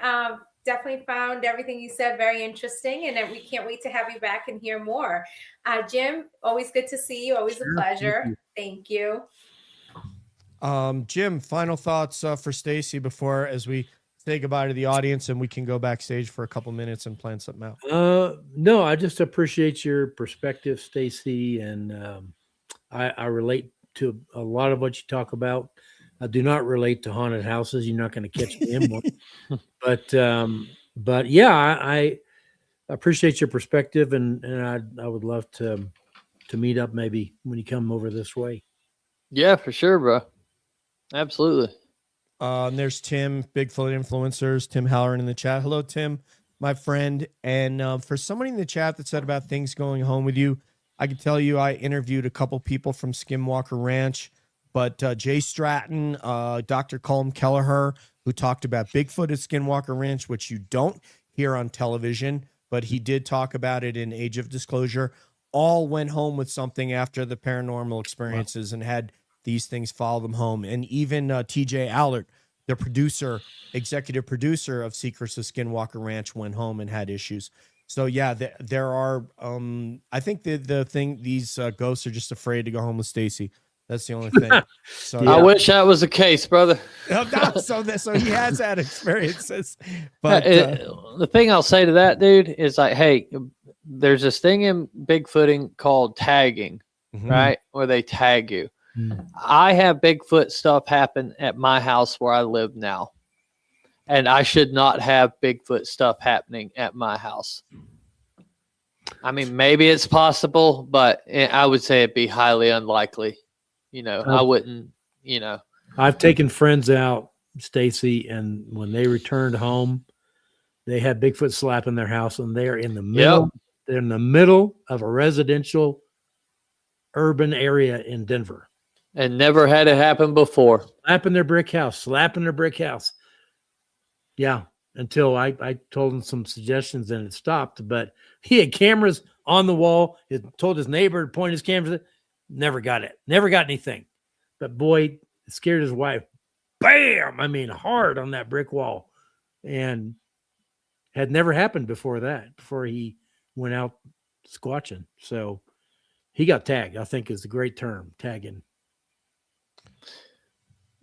Definitely found everything you said very interesting, and we can't wait to have you back and hear more. Jim, always good to see you. Always a pleasure. Thank you. Jim, final thoughts for Stacy before as we say goodbye to the audience and we can go backstage for a couple minutes and plan something out. No, I just appreciate your perspective, Stacy, and I relate to a lot of what you talk about. I do not relate to haunted houses. You're not going to catch me in one. But yeah, I appreciate your perspective, and I would love to meet up maybe when you come over this way. Yeah, for sure, bro. Absolutely. And there's Tim, Bigfoot Influencers, Tim Halloran in the chat. Hello, Tim, my friend. And for somebody in the chat that said about things going home with you, I can tell you I interviewed a couple people from Skinwalker Ranch, but Jay Stratton, Dr. Colm Kelleher, who talked about Bigfoot at Skinwalker Ranch, which you don't hear on television, but he did talk about it in Age of Disclosure, all went home with something after the paranormal experiences and had these things follow them home. And even TJ Allert, the producer, executive producer of Secrets of Skinwalker Ranch, went home and had issues. So yeah, there are, I think the thing, these ghosts are just afraid to go home with Stacy. That's the only thing. So I wish that was the case, brother. so he has had experiences. But the thing I'll say to that, dude, is like, hey, there's this thing in Bigfooting called tagging, right? Where they tag you. I have Bigfoot stuff happen at my house where I live now. And I should not have Bigfoot stuff happening at my house. I mean, maybe it's possible, but I would say it'd be highly unlikely. You know, I wouldn't, you know. I've taken friends out, Stacy, and when they returned home, they had Bigfoot slapping their house, and they're in the middle. Yep. They're in the middle of a residential urban area in Denver. And never had it happen before. Slapping their brick house. Yeah, until I told him some suggestions and it stopped. But he had cameras on the wall. He told his neighbor to point his cameras. Never got it. Never got anything. But boy, it scared his wife. Bam! I mean, hard on that brick wall. And had never happened before that, before he went out squatching. So he got tagged, I think is a great term, tagging.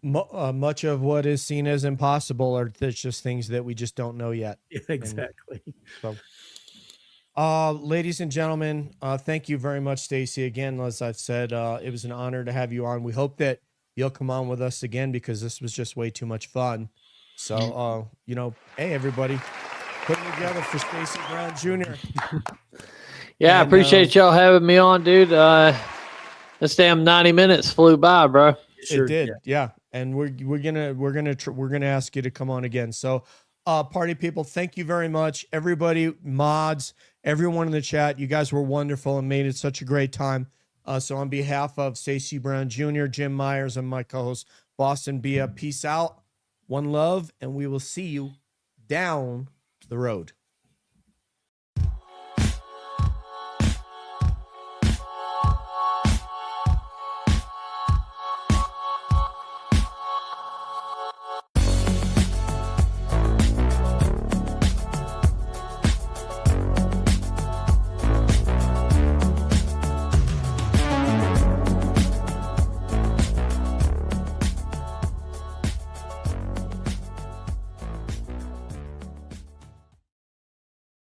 Much of what is seen as impossible are there's just things that we just don't know yet. Yeah, exactly. So, ladies and gentlemen, thank you very much, Stacy. Again, as I've said, it was an honor to have you on. We hope that you'll come on with us again because this was just way too much fun. So, you know, hey, everybody, put it together for Stacy Brown Jr. Yeah, I And, appreciate y'all having me on, dude. This damn 90 minutes flew by, bro. Sure, It did, yeah. And we're gonna ask you to come on again. So, party people, thank you very much, everybody, mods, everyone in the chat. You guys were wonderful and made it such a great time. So, on behalf of Stacy Brown Jr., Jim Myers, and my co-host Boston Bia, peace out, one love, and we will see you down the road.